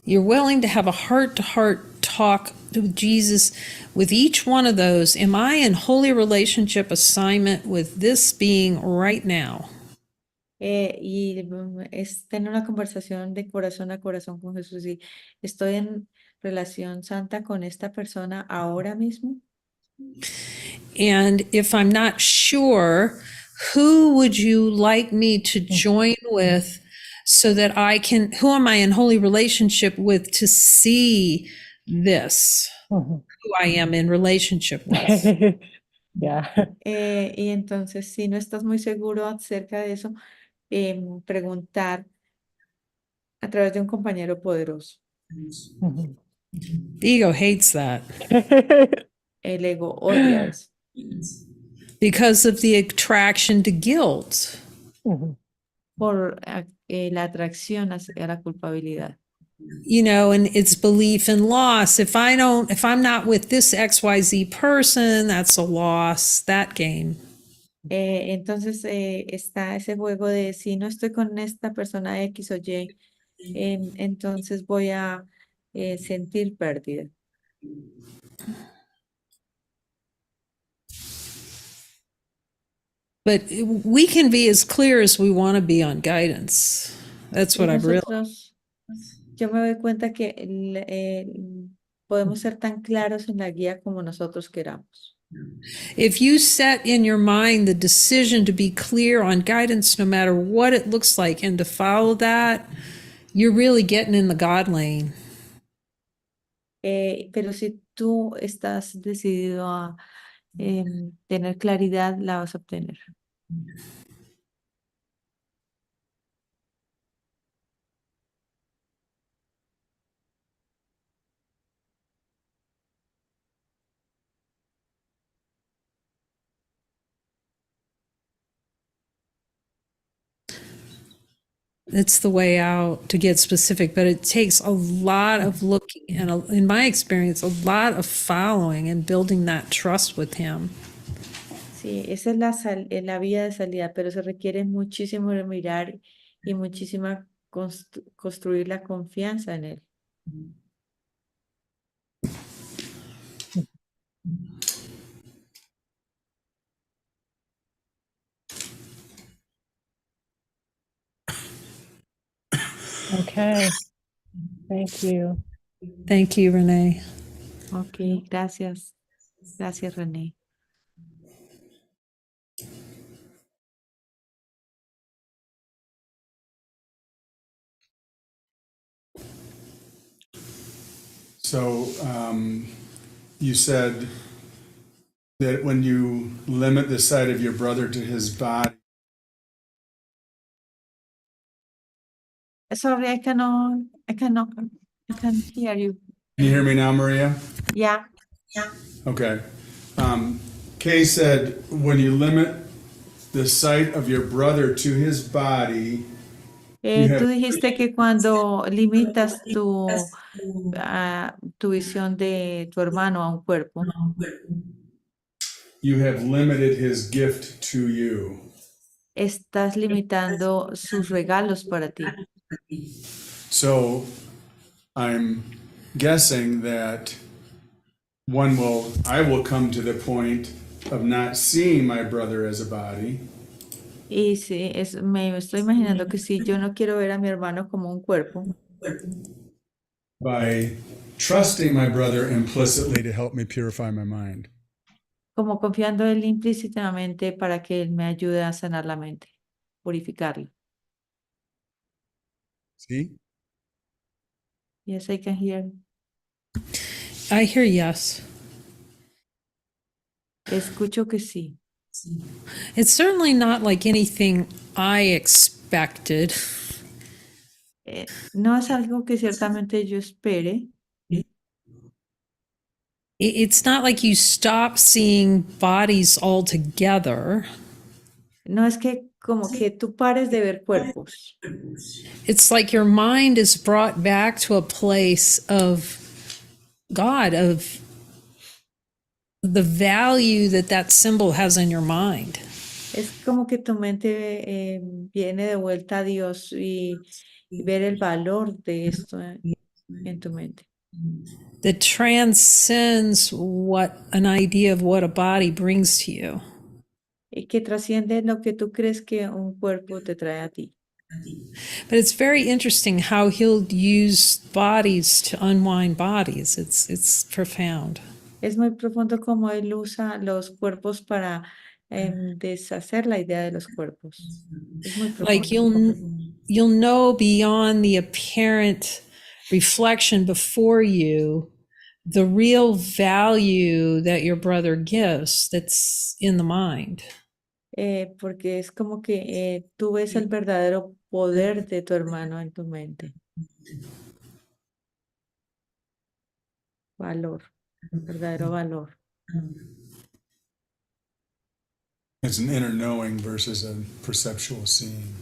you're willing to have a heart-to-heart talk with Jesus with each one of those. Am I in holy relationship assignment with this being right now? es tener una conversación de corazón a corazón con Jesús y estoy en relación santa con esta persona ahora mismo. And if I'm not sure, who would you like me to join with so that who am I in holy relationship with to see this, Mhm. who I am in relationship with? Yeah. Y entonces, si no estás muy seguro acerca de eso, preguntar a través de un compañero poderoso. Mhm. The ego hates that El ego odia eso. because of the attraction to guilt. Mhm. Por la atracción hacia la culpabilidad. You know, and it's belief in loss. If I'm not with this XYZ person, that's a loss, that game. Entonces está ese juego de si no estoy con esta persona X o Y, entonces voy a sentir pérdida. But we can be as clear as we want to be on guidance. That's Y what I've realized. nosotros, yo me doy cuenta que podemos ser tan claros en la guía como nosotros queramos. If you set in your mind the decision to be clear on guidance, no matter what it looks like, and to follow that, you're really getting in the God lane. Pero si tú estás decidido a tener claridad, la vas a obtener. It's the way out to get specific, but it takes a lot of looking and, in my experience, a lot of following and building that trust with Him. Sí, esa es la vía de salida, pero se requiere muchísimo de mirar y muchísima construir la confianza en él. Okay. Thank you. Thank you, Renee. Ok, gracias. Gracias, René. So you said that when you limit the sight of your brother to his body, Sorry, I can't hear you. can you hear me now, Maria? Yeah. Okay. Kay said when you limit the sight of your brother to his body, Tú dijiste que cuando limitas tu visión de tu hermano a un cuerpo, you have limited his gift to you. estás limitando sus regalos para ti. So I'm guessing that I will come to the point of not seeing my brother as a body, Y sí, me estoy imaginando que si yo no quiero ver a mi hermano como un cuerpo, by trusting my brother implicitly to help me purify my mind. como confiando en él implícitamente para que él me ayude a sanar la mente, purificarla. See? Yes, I can hear. I hear yes. Escucho que sí. It's certainly not like anything I expected. No es algo que ciertamente yo espere. It's not like you stop seeing bodies altogether. No es que como que tú pares de ver cuerpos. It's like your mind is brought back to a place of God, of the value that that symbol has in your mind. Es como que tu mente viene de vuelta a Dios y ver el valor de esto en tu mente. That transcends what an idea of what a body brings to you. Y que trasciende lo que tú crees que un cuerpo te trae a ti. But it's very interesting how he'll use bodies to unwind bodies. It's profound. Es muy profundo cómo él usa los cuerpos para deshacer la idea de los cuerpos. Es muy Like profundo. you'll know beyond the apparent reflection before you the real value that your brother gives that's in the mind. Porque es como que tú ves el verdadero poder de tu hermano en tu mente. Valor, verdadero valor. It's an inner knowing versus a perceptual seeing.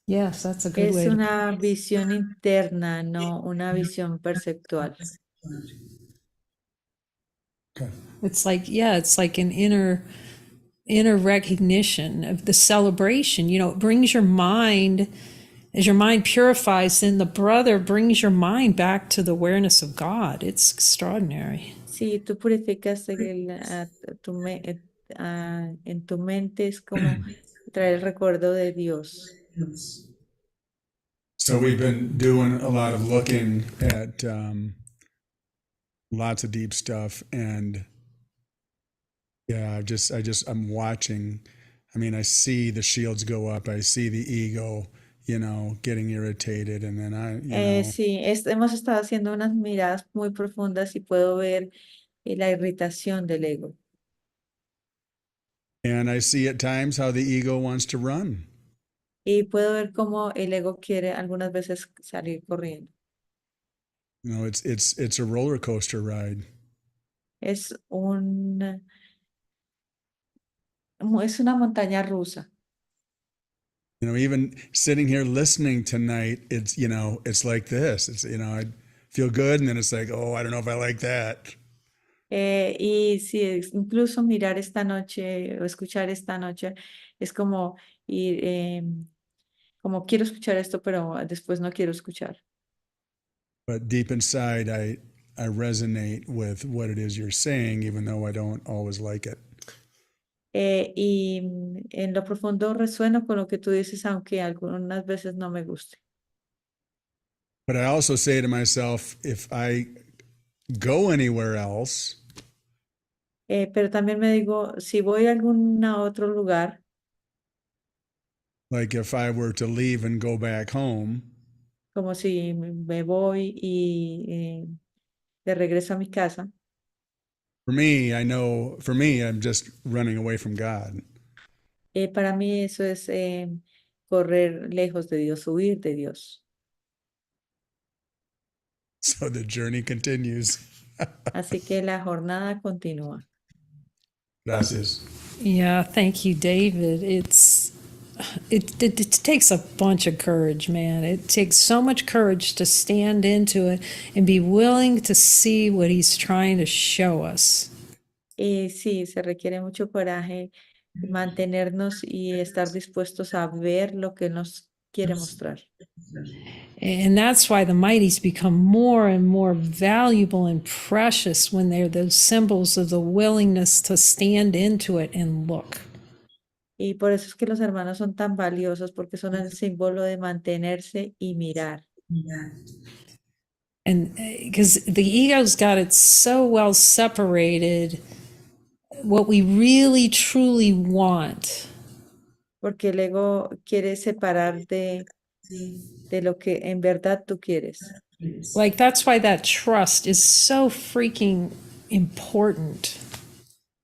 Yes, that's a good Es way to. una visión interna, no una visión perceptual. Okay. It's like, yeah, it's like an inner recognition of the celebration. You know, it brings your mind, as your mind purifies, then the brother brings your mind back to the awareness of God. It's extraordinary. Si tú purificas en tu mente, es como traer el recuerdo de Dios. So we've been doing a lot of looking at lots of deep stuff, and yeah, I'm watching. I mean, I see the shields go up. I see the ego, getting irritated, and then Sí, hemos estado haciendo unas miradas muy profundas y puedo ver la irritación del ego. and I see at times how the ego wants to run. Y puedo ver cómo el ego quiere algunas veces salir corriendo. It's a roller coaster ride. Es una montaña rusa. Even sitting here listening tonight, it's like this. It's I feel good, and then it's like, oh, I don't know if I like that. Y sí, incluso mirar esta noche o escuchar esta noche es como ir, como quiero escuchar esto, pero después no quiero escuchar. But deep inside, I resonate with what it is you're saying, even though I don't always like it. Y en lo profundo resueno con lo que tú dices, aunque algunas veces no me guste. But I also say to myself, if I go anywhere else, Pero también me digo, si voy a algún otro lugar, like if I were to leave and go back home, como si me voy y de regreso a mi casa, for me, I'm just running away from God. para mí eso es correr lejos de Dios, huir de Dios. So the journey continues. Así que la jornada continúa. Gracias. Yeah, thank you, David. It takes a bunch of courage, man. It takes so much courage to stand into it and be willing to see what he's trying to show us. Y sí, se requiere mucho coraje mantenernos y estar dispuestos a ver lo que nos quiere mostrar. And that's why the mighties become more and more valuable and precious when they're those symbols of the willingness to stand into it and look. Y por eso es que los hermanos son tan valiosos, porque son el símbolo de mantenerse y mirar. And because the ego's got it so well separated, what we really truly want. Porque el ego quiere separar de lo que en verdad tú quieres. Like, that's why that trust is so freaking important.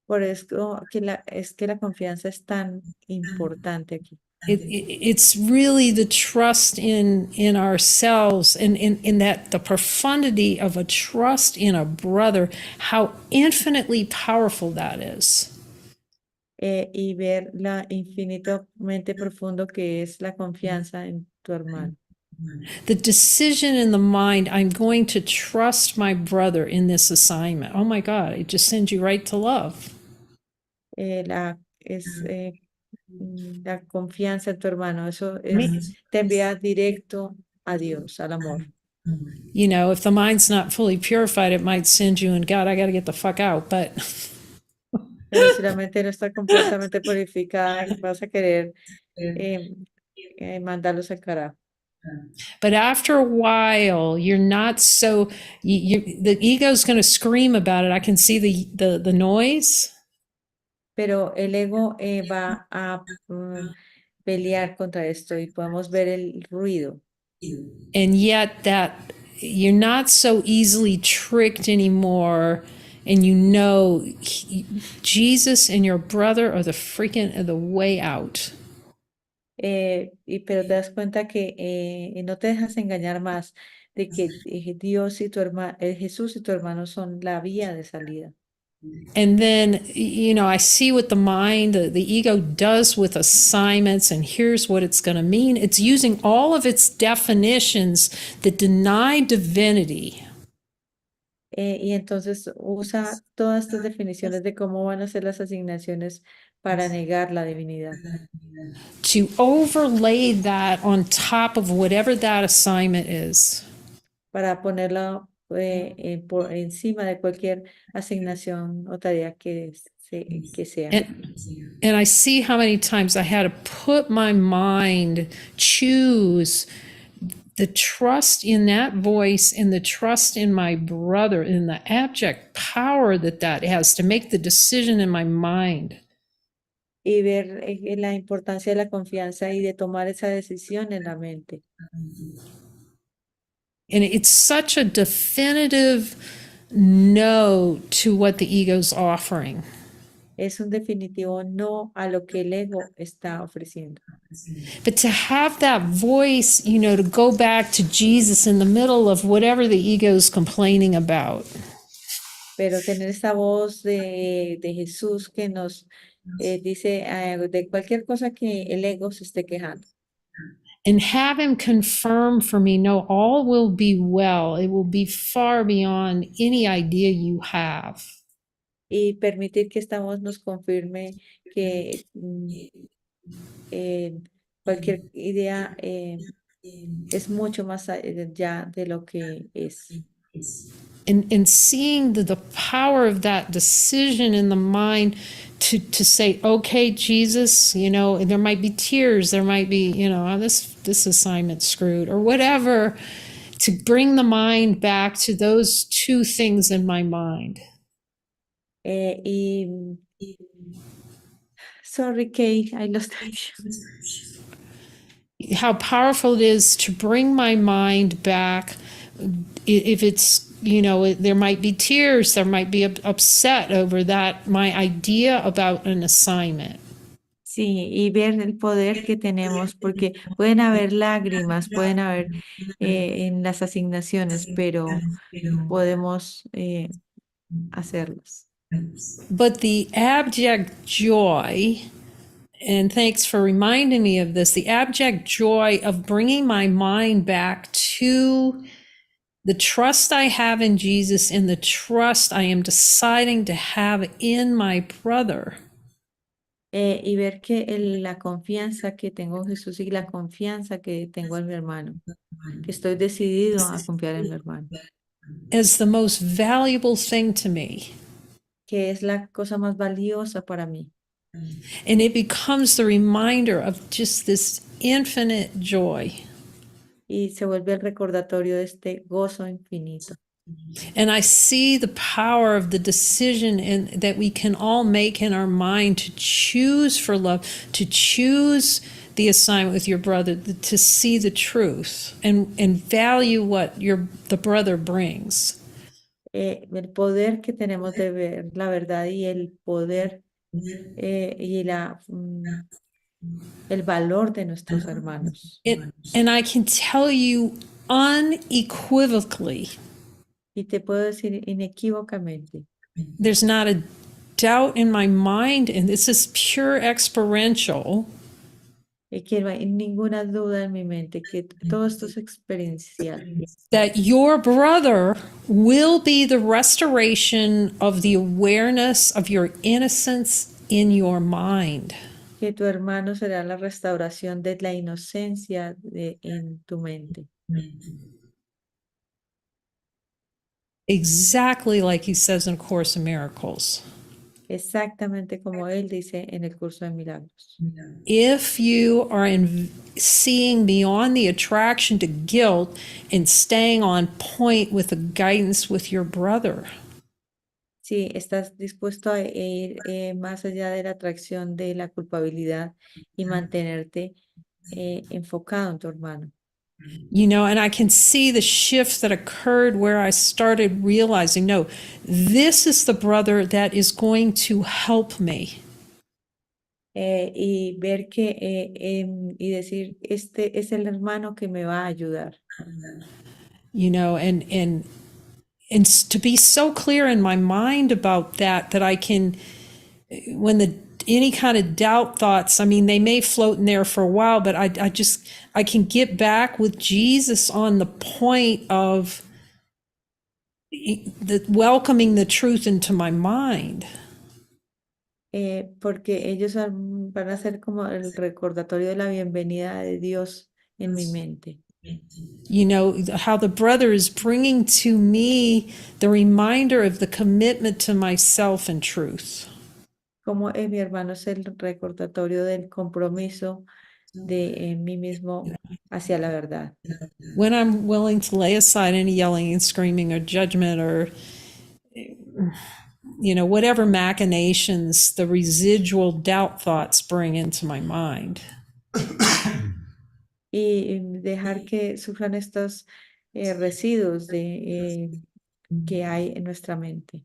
Por eso es que la confianza es tan importante aquí. It's really the trust in ourselves and in that the profundity of a trust in a brother, how infinitely powerful that is. y ver la infinitamente profundo que es la confianza en tu hermano. The decision in the mind, I'm going to trust my brother in this assignment. Oh my God, it just sends you right to love. La confianza en tu hermano, eso te envía directo a Dios, al amor. You know, if the mind's not fully purified, it might send you, and God, I got to get the fuck out. But Pero si la mente no está completamente purificada, vas a querer mandarlos al carajo. But after a while, you're not so, the ego's going to scream about it. I can see the noise. Pero el ego va a pelear contra esto y podemos ver el ruido. And yet that you're not so easily tricked anymore. And you know, Jesus and your brother are the way out. Pero te das cuenta que no te dejas engañar más de que Dios y tu hermano, Jesús y tu hermano son la vía de salida. And then, you know, I see what the mind, the ego does with assignments, and here's what it's going to mean. It's using all of its definitions that deny divinity. Y entonces usa todas estas definiciones de cómo van a ser las asignaciones para negar la divinidad. To overlay that on top of whatever that assignment is. Para ponerla por encima de cualquier asignación o tarea que sea. And I see how many times I had to put my mind, choose the trust in that voice and the trust in my brother, in the abject power that has to make the decision in my mind. Y ver la importancia de la confianza y de tomar esa decisión en la mente. And it's such a definitive no to what the ego's offering. Es un definitivo no a lo que el ego está ofreciendo. But to have that voice, you know, to go back to Jesus in the middle of whatever the ego's complaining about. Pero tener esta voz de Jesús que nos dice de cualquier cosa que el ego se esté quejando. And have him confirm for me, no, all will be well. It will be far beyond any idea you have. Y permitir que esta voz nos confirme que cualquier idea es mucho más allá de lo que es. And seeing the power of that decision in the mind to say, okay, Jesus, you know, there might be tears, there might be, you know, oh, this assignment's screwed or whatever, to bring the mind back to those two things in my mind. Sorry, Kay, I lost it. How powerful it is to bring my mind back. If it's, you know, there might be tears, there might be upset over that, my idea about an assignment. Sí, y ver el poder que tenemos, porque pueden haber lágrimas, pueden haber en las asignaciones, pero podemos hacerlas. But the abject joy, and thanks for reminding me of this, the abject joy of bringing my mind back to the trust I have in Jesus and the trust I am deciding to have in my brother. Y ver que la confianza que tengo en Jesús y la confianza que tengo en mi hermano, que estoy decidido a confiar en mi hermano. Is the most valuable thing to me. Que es la cosa más valiosa para mí. And it becomes the reminder of just this infinite joy. Y se vuelve el recordatorio de este gozo infinito. And I see the power of the decision that we can all make in our mind to choose for love, to choose the assignment with your brother, to see the truth and value what the brother brings. El poder que tenemos de ver la verdad y el poder y el valor de nuestros hermanos. And I can tell you unequivocally, Y te puedo decir inequívocamente, there's not a doubt in my mind, and this is pure experiential, y que no hay ninguna duda en mi mente que todo esto es experiencial, that your brother will be the restoration of the awareness of your innocence in your mind. que tu hermano será la restauración de la inocencia en tu mente. Exactly like he says in A Course in Miracles. Exactamente como él dice en el curso de milagros. If you are seeing beyond the attraction to guilt and staying on point with the guidance with your brother, Si estás dispuesto a ir más allá de la atracción de la culpabilidad y mantenerte enfocado en tu hermano. you know, and I can see the shift that occurred where I started realizing, no, this is the brother that is going to help me. Y ver que y decir, este es el hermano que me va a ayudar. You know, and to be so clear in my mind about that I can, when any kind of doubt thoughts, I mean, they may float in there for a while, but I can get back with Jesus on the point of welcoming the truth into my mind. Porque ellos van a ser como el recordatorio de la bienvenida de Dios en mi mente. You know, how the brother is bringing to me the reminder of the commitment to myself and truth. Como mi hermano es el recordatorio del compromiso de mí mismo hacia la verdad. When I'm willing to lay aside any yelling and screaming or judgment or, you know, whatever machinations the residual doubt thoughts bring into my mind. Y dejar que sufran estos residuos que hay en nuestra mente.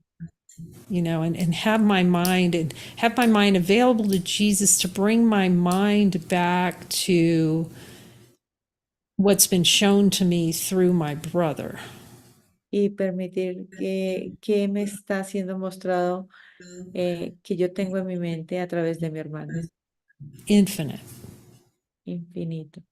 You know, and have my mind available to Jesus to bring my mind back to what's been shown to me through my brother. Y permitir que me está siendo mostrado que yo tengo en mi mente a través de mi hermano. Infinite. Infinito.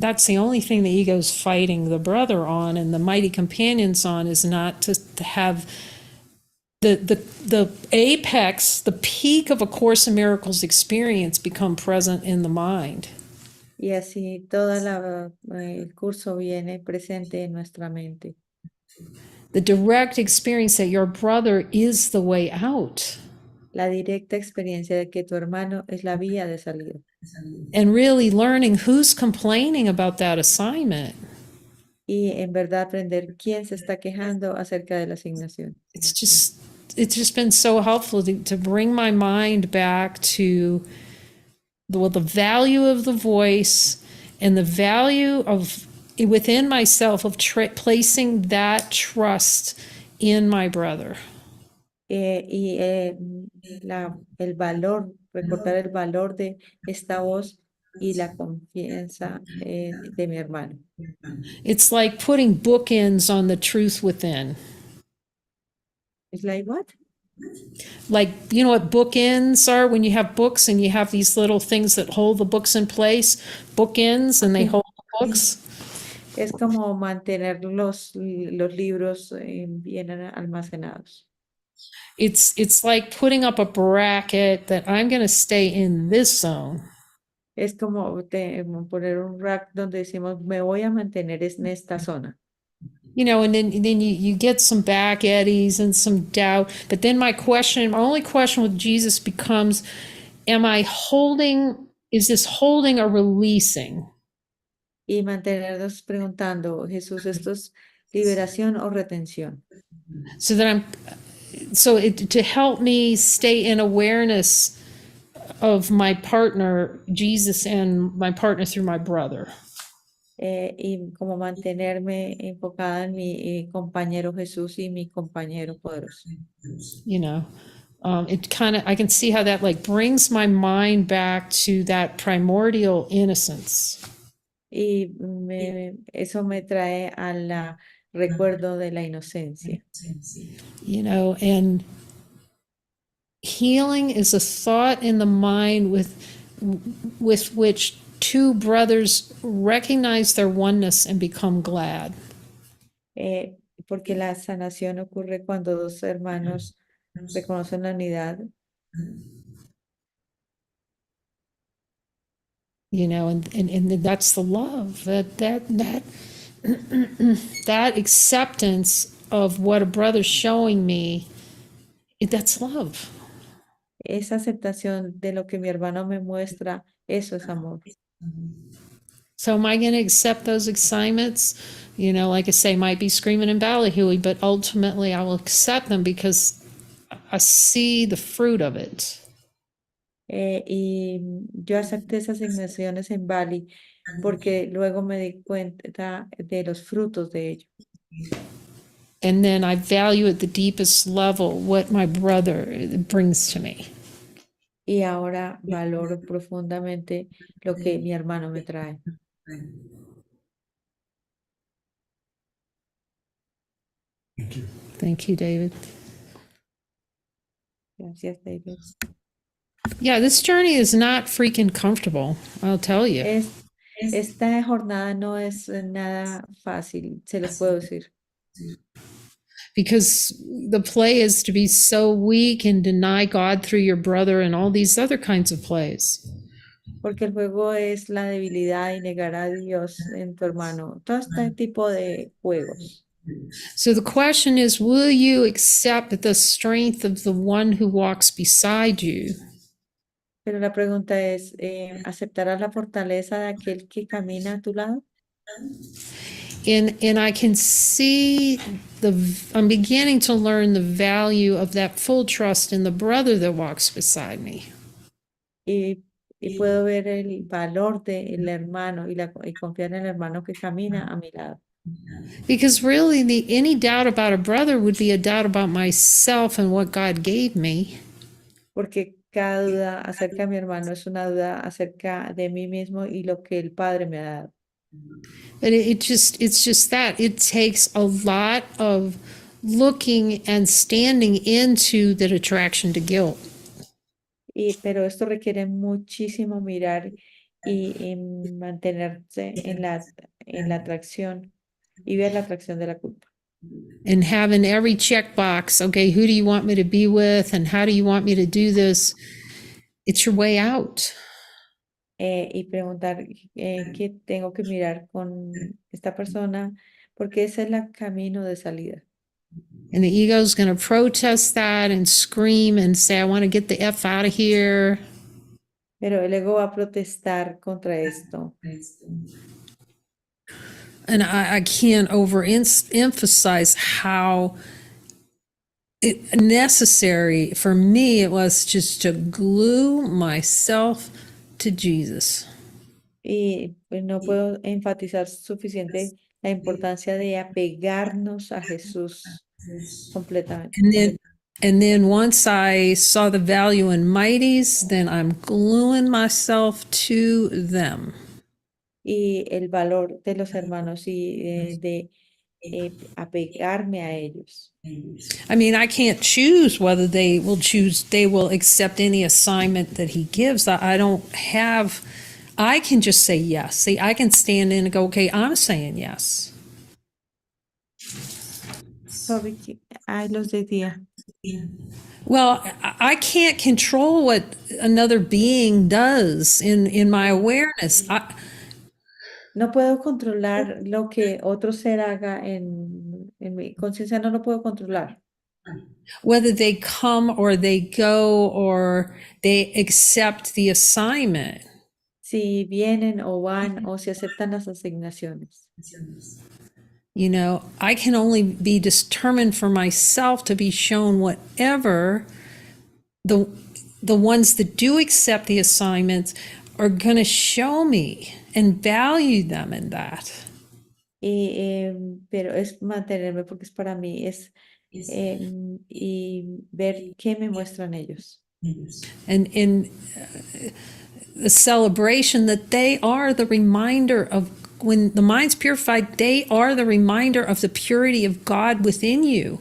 That's the only thing the ego's fighting the brother on and the mighty companions on, is not to have the apex, the peak of A Course in Miracles experience become present in the mind. Y así el curso viene presente en nuestra mente. The direct experience that your brother is the way out. La directa experiencia de que tu hermano es la vía de salida. And really learning who's complaining about that assignment. Y en verdad aprender quién se está quejando acerca de la asignación. It's just been so helpful to bring my mind back to the value of the voice and the value of within myself of placing that trust in my brother. El valor, recordar el valor de esta voz y la confianza de mi hermano. It's like putting bookends on the truth within. It's like what? Like, you know what bookends are when you have books and you have these little things that hold the books in place, bookends, and they hold the books. Es como mantener los libros bien almacenados. It's like putting up a bracket that I'm going to stay in this zone. Es como poner un rack donde decimos, me voy a mantener en esta zona. You know, and then you get some back eddies and some doubt. But then my only question with Jesus becomes, is this holding or releasing? Y mantenernos preguntando, Jesús, ¿esto es liberación o retención? To help me stay in awareness of my partner, Jesus, and my partner through my brother. Y como mantenerme enfocada en mi compañero Jesús y mi compañero poderoso. You know, I can see how that like brings my mind back to that primordial innocence. Y eso me trae a recuerdo de la inocencia. You know, and healing is a thought in the mind with which two brothers recognize their oneness and become glad. Porque la sanación ocurre cuando dos hermanos reconocen la unidad. You know, and that's the love, that acceptance of what a brother's showing me, that's love. Esa aceptación de lo que mi hermano me muestra, eso es amor. So am I going to accept those assignments? You know, like I say, might be screaming and ballyhooing, but ultimately I will accept them because I see the fruit of it. Y yo acepté esas asignaciones en Bali porque luego me di cuenta de los frutos de ello. And then I value at the deepest level what my brother brings to me. Y ahora valoro profundamente lo que mi hermano me trae. Thank you. Thank you, David. Gracias, David. Yeah, this journey is not freaking comfortable, I'll tell you. Esta jornada no es nada fácil, se los puedo decir. Because the play is to be so weak and deny God through your brother and all these other kinds of plays. Porque el juego es la debilidad y negar a Dios en tu hermano. Todo este tipo de juegos. So the question is, will you accept the strength of the one who walks beside you? Pero la pregunta es, ¿aceptarás la fortaleza de aquel que camina a tu lado? And I can see I'm beginning to learn the value of that full trust in the brother that walks beside me. Y puedo ver el valor del hermano y confiar en el hermano que camina a mi lado. Because really, any doubt about a brother would be a doubt about myself and what God gave me. Porque cada duda acerca de mi hermano es una duda acerca de mí mismo y lo que el Padre me ha dado. But it's just that it takes a lot of looking and standing into that attraction to guilt. Pero esto requiere muchísimo mirar y mantenerse en la atracción y ver la atracción de la culpa. And having every checkbox, okay, who do you want me to be with and how do you want me to do this? It's your way out. Y preguntar qué tengo que mirar con esta persona, porque ese es el camino de salida. And the ego is going to protest that and scream and say, I want to get the F out of here. Pero el ego va a protestar contra esto. And I can't overemphasize how necessary for me it was just to glue myself to Jesus. Y pues, no puedo enfatizar suficiente la importancia de apegarnos a Jesús completamente. And then once I saw the value in mighties, then I'm gluing myself to them. Y el valor de los hermanos y de apegarme a ellos. I mean, I can't choose whether they will accept any assignment that he gives. I can just say yes. See, I can stand in and go, okay, I'm saying yes. Sorry, los de día. Well, I can't control what another being does in my awareness. No puedo controlar lo que otro ser haga en mi conciencia, no lo puedo controlar. Whether they come or they go or they accept the assignment. Si vienen o van o si aceptan las asignaciones. You know, I can only be determined for myself to be shown whatever the ones that do accept the assignments are going to show me and value them in that. Pero es mantenerme porque es para mí, y ver qué me muestran ellos. And in the celebration that they are the reminder of when the mind's purified, they are the reminder of the purity of God within you.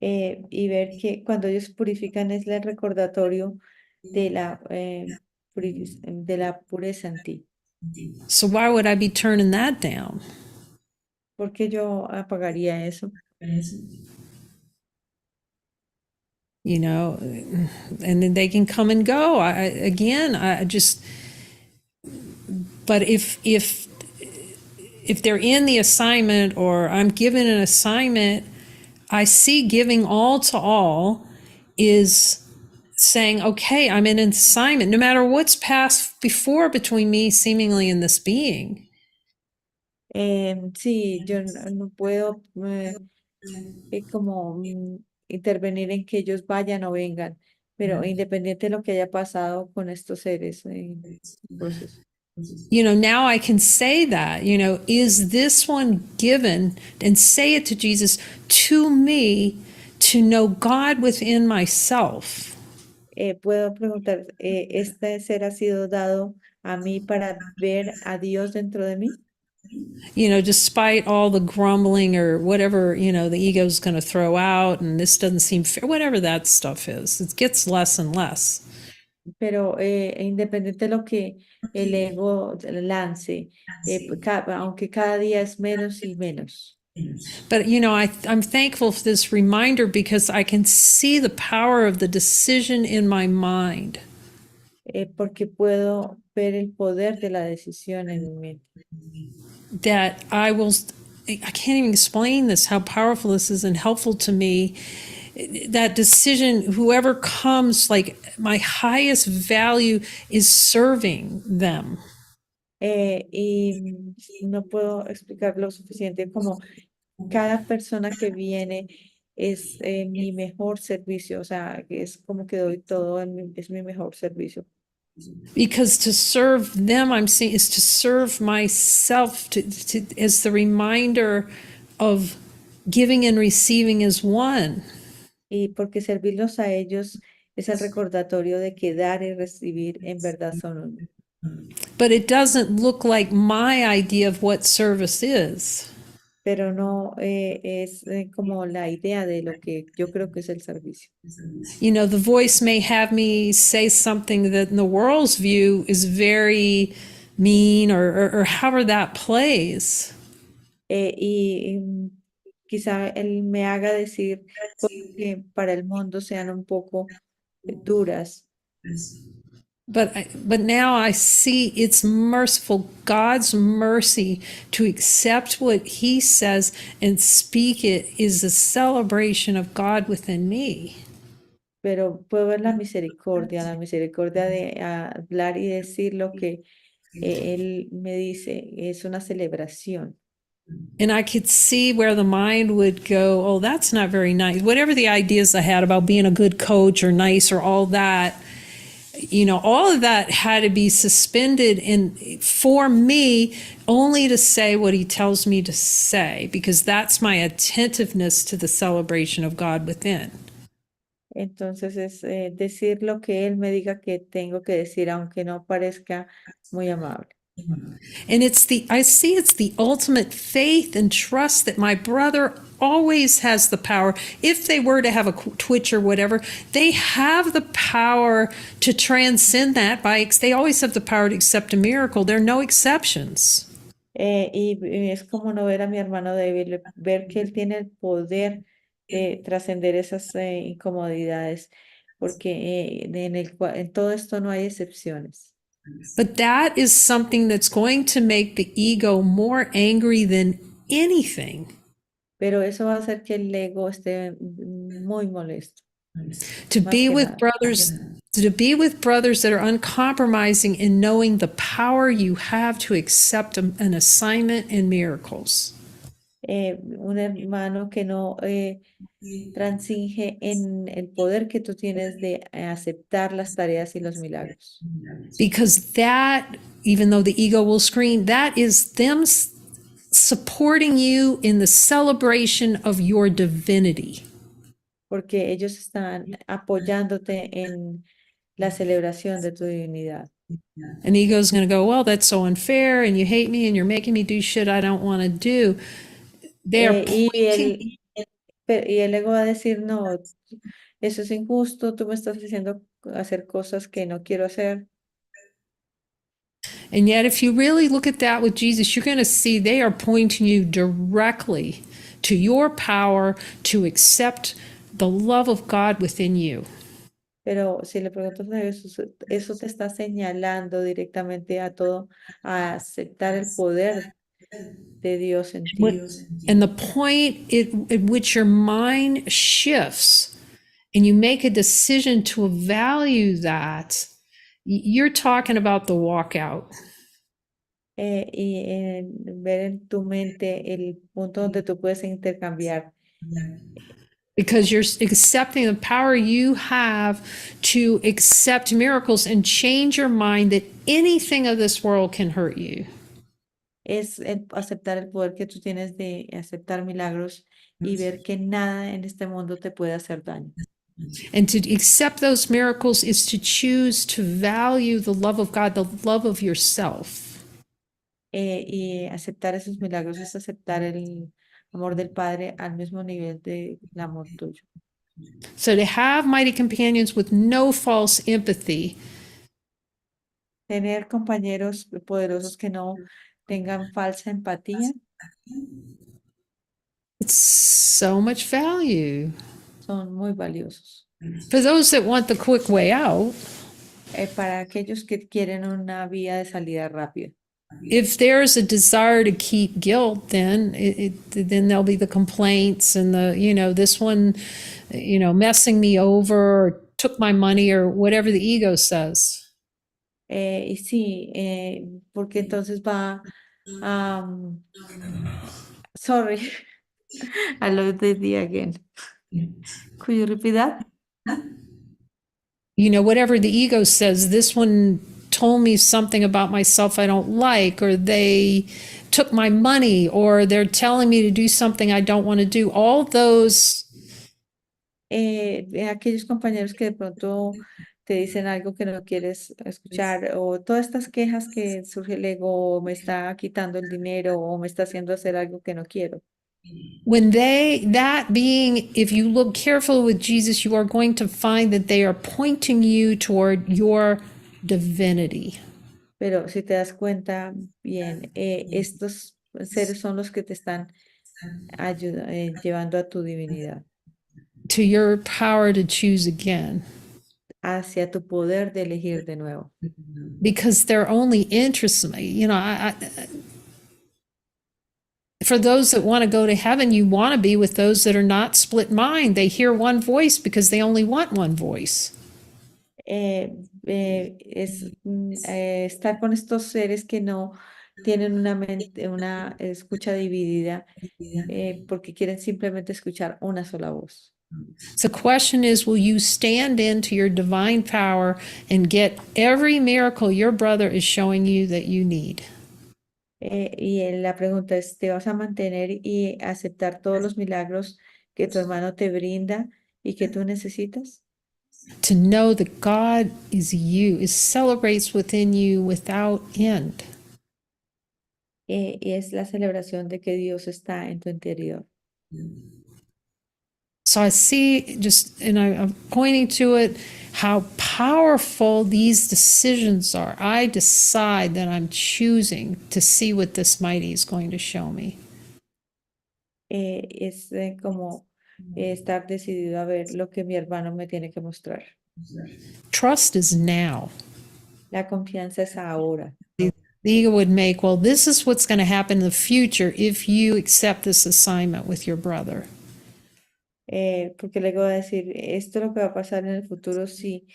Y ver que cuando ellos purifican es el recordatorio de de la pureza en ti. So why would I be turning that down? ¿Por qué yo apagaría eso? You know, and then they can come and go. But if they're in the assignment or I'm given an assignment, I see giving all to all is saying, okay, I'm in an assignment, no matter what's passed before between me seemingly and this being. Sí, yo no puedo como intervenir en que ellos vayan o vengan, pero independiente de lo que haya pasado con estos seres en el proceso. You know, now I can say that, you know, is this one given, and say it to Jesus, to me, to know God within myself? Puedo preguntar, ¿este ser ha sido dado a mí para ver a Dios dentro de mí? You know, despite all the grumbling or whatever, you know, the ego's going to throw out, and this doesn't seem fair, whatever that stuff is, it gets less and less. Pero independiente de lo que el ego lance, aunque cada día es menos y menos. But, you know, I'm thankful for this reminder because I can see the power of the decision in my mind. Porque puedo ver el poder de la decisión en mi mente. That I can't even explain this, how powerful this is and helpful to me. That decision, whoever comes, like my highest value is serving them. Y no puedo explicar lo suficiente como cada persona que viene es mi mejor servicio, o sea, es como que doy todo, es mi mejor servicio. Because to serve them, I'm seeing, is to serve myself, as the reminder of giving and receiving as one. Y porque servirlos a ellos es el recordatorio de que dar y recibir en verdad son uno. But it doesn't look like my idea of what service is. Pero no es como la idea de lo que yo creo que es el servicio. You know, the voice may have me say something that in the world's view is very mean or however that plays. Quizá él me haga decir cosas que para el mundo sean un poco duras. But now I see it's merciful, God's mercy to accept what he says and speak it is a celebration of God within me. Pero puedo ver la misericordia de hablar y decir lo que él me dice, es una celebración. And I could see where the mind would go, oh, that's not very nice. Whatever the ideas I had about being a good coach or nice or all that, you know, all of that had to be suspended for me only to say what he tells me to say, because that's my attentiveness to the celebration of God within. Entonces es decir lo que él me diga que tengo que decir, aunque no parezca muy amable. And I see it's the ultimate faith and trust that my brother always has the power. If they were to have a twitch or whatever, they have the power to transcend that they always have the power to accept a miracle. There are no exceptions. Y es como no ver a mi hermano débil, ver que él tiene el poder de trascender esas incomodidades, porque en todo esto no hay excepciones. But that is something that's going to make the ego more angry than anything. Pero eso va a hacer que el ego esté muy molesto. To Más be que with nada. brothers that are uncompromising in knowing the power you have to accept an assignment and miracles. Un hermano que no transinge en el poder que tú tienes de aceptar las tareas y los milagros. Because that, even though the ego will scream, that is them supporting you in the celebration of your divinity. Porque ellos están apoyándote en la celebración de tu divinidad. And ego's going to go, well, that's so unfair, and you hate me, and you're making me do shit I don't want to do. They're Y pointing, y el ego va a decir, no, eso es injusto, tú me estás haciendo hacer cosas que no quiero hacer. and yet if you really look at that with Jesus, you're going to see they are pointing you directly to your power to accept the love of God within you. Pero si le preguntas a Jesús, eso te está señalando directamente a todo, a aceptar el poder de Dios en ti. And the point at which your mind shifts and you make a decision to value that, you're talking about the walkout. Y ver en tu mente el punto donde tú puedes intercambiar. Because you're accepting the power you have to accept miracles and change your mind that anything of this world can hurt you. Es aceptar el poder que tú tienes de aceptar milagros y ver que nada en este mundo te puede hacer daño. And to accept those miracles is to choose to value the love of God, the love of yourself. Y aceptar esos milagros es aceptar el amor del Padre al mismo nivel del amor tuyo. So to have mighty companions with no false empathy Tener compañeros poderosos que no tengan falsa empatía it's so much value. son muy valiosos. For those that want the quick way out, Para aquellos que quieren una vía de salida rápida. if there's a desire to keep guilt, then then there'll be the complaints and the, this one, messing me over or took my money or whatever the ego says. Y sí, porque entonces va, sorry, I love the idea again. Could you repeat that? Whatever the ego says, this one told me something about myself I don't like, or they took my money, or they're telling me to do something I don't want to do. All those. Aquellos compañeros que de pronto te dicen algo que no quieres escuchar, o todas estas quejas que surge el ego, o me está quitando el dinero, o me está haciendo hacer algo que no quiero. When if you look carefully with Jesus, you are going to find that they are pointing you toward your divinity. Pero si te das cuenta bien, estos seres son los que te están llevando a tu divinidad, To your power to choose again. hacia tu poder de elegir de nuevo. Because their only interest, for those that want to go to heaven, you want to be with those that are not split mind. They hear one voice because they only want one voice. Estar con estos seres que no tienen una escucha dividida, porque quieren simplemente escuchar una sola voz. So the question is, will you stand into your divine power and get every miracle your brother is showing you that you need? Y la pregunta es, ¿te vas a mantener y aceptar todos los milagros que tu hermano te brinda y que tú necesitas? To know that God is celebrates within you without end. Y es la celebración de que Dios está en tu interior. So I see and I'm pointing to it, how powerful these decisions are. I decide that I'm choosing to see what this mighty is going to show me. Es como estar decidido a ver lo que mi hermano me tiene que mostrar. Trust is now. La confianza es ahora. The ego would make, well, this is what's going to happen in the future if you accept this assignment with your brother. Porque luego va a decir, esto es lo que va a pasar en el futuro si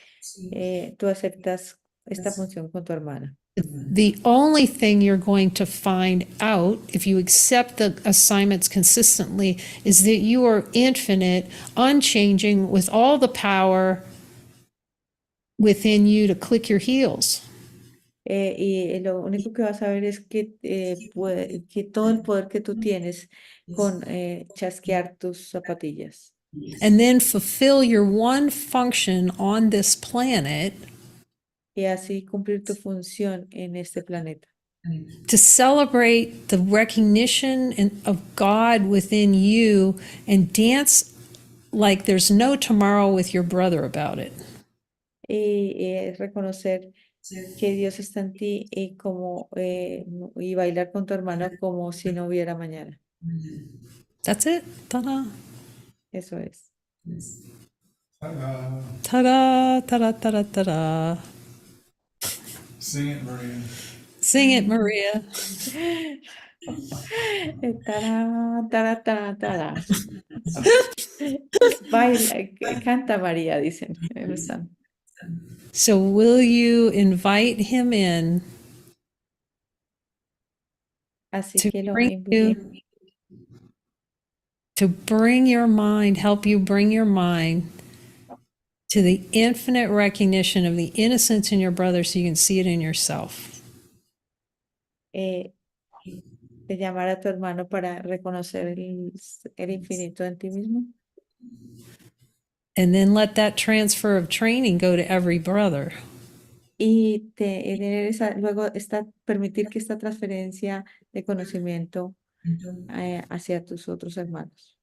tú aceptas esta función con tu hermana. The only thing you're going to find out if you accept the assignments consistently is that you are infinite, unchanging, with all the power within you to click your heels. Y lo único que vas a ver es que todo el poder que tú tienes con chasquear tus zapatillas. And then fulfill your one function on this planet. y así cumplir tu función en este planeta. to celebrate the recognition of God within you and dance like there's no tomorrow with your brother about it. Y reconocer que Dios está en ti y, y bailar con tu hermano como si no hubiera mañana. That's it. Ta-da. Eso es. Ta-da. Ta-da, ta-da, ta-da, ta-da. Sing it, Maria. Sing it, Maria. Tará, tará, tará, tará. Baila, canta María, dicen. Me gustan. So will you invite him in Así to que lo bring invito you, to bring your mind, help you bring your mind to the infinite recognition of the innocence in your brother so you can see it in yourself. de llamar a tu hermano para reconocer el infinito en ti mismo. And then let that transfer of training go to every brother. Y tener luego permitir que esta transferencia de conocimiento hacia tus otros hermanos.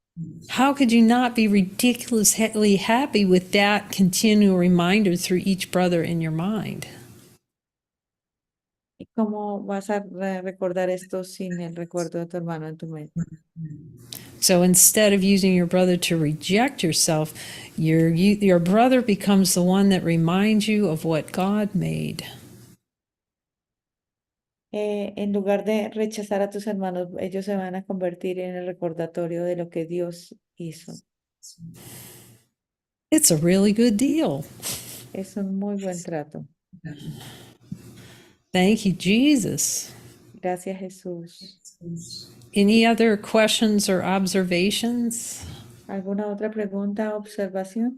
How could you not be ridiculously happy with that continual reminder through each brother in your mind? ¿Y cómo vas a recordar esto sin el recuerdo de tu hermano en tu mente? So instead of using your brother to reject yourself, your brother becomes the one that reminds you of what God made. En lugar de rechazar a tus hermanos, ellos se van a convertir en el recordatorio de lo que Dios hizo. It's a really good deal. Es un muy buen trato. Thank you, Jesus. Gracias, Jesús. Any other questions or observations? ¿Alguna otra pregunta o observación?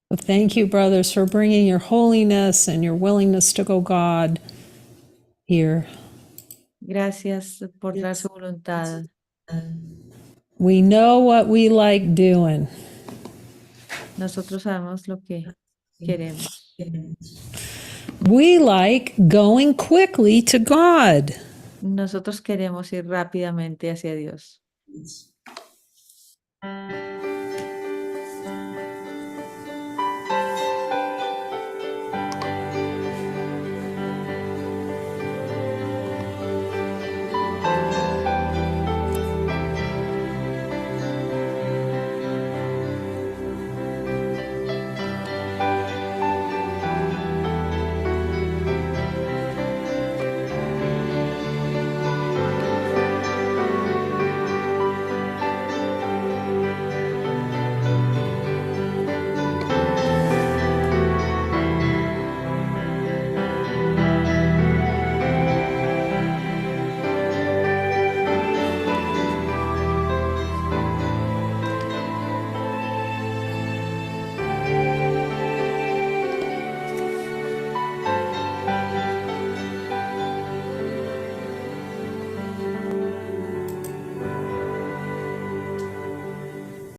Well, thank you, brothers, for bringing your holiness and your willingness to go God here. Gracias por dar su voluntad. We know what we like doing. Nosotros sabemos lo que queremos. We like going quickly to God. Nosotros queremos ir rápidamente hacia Dios.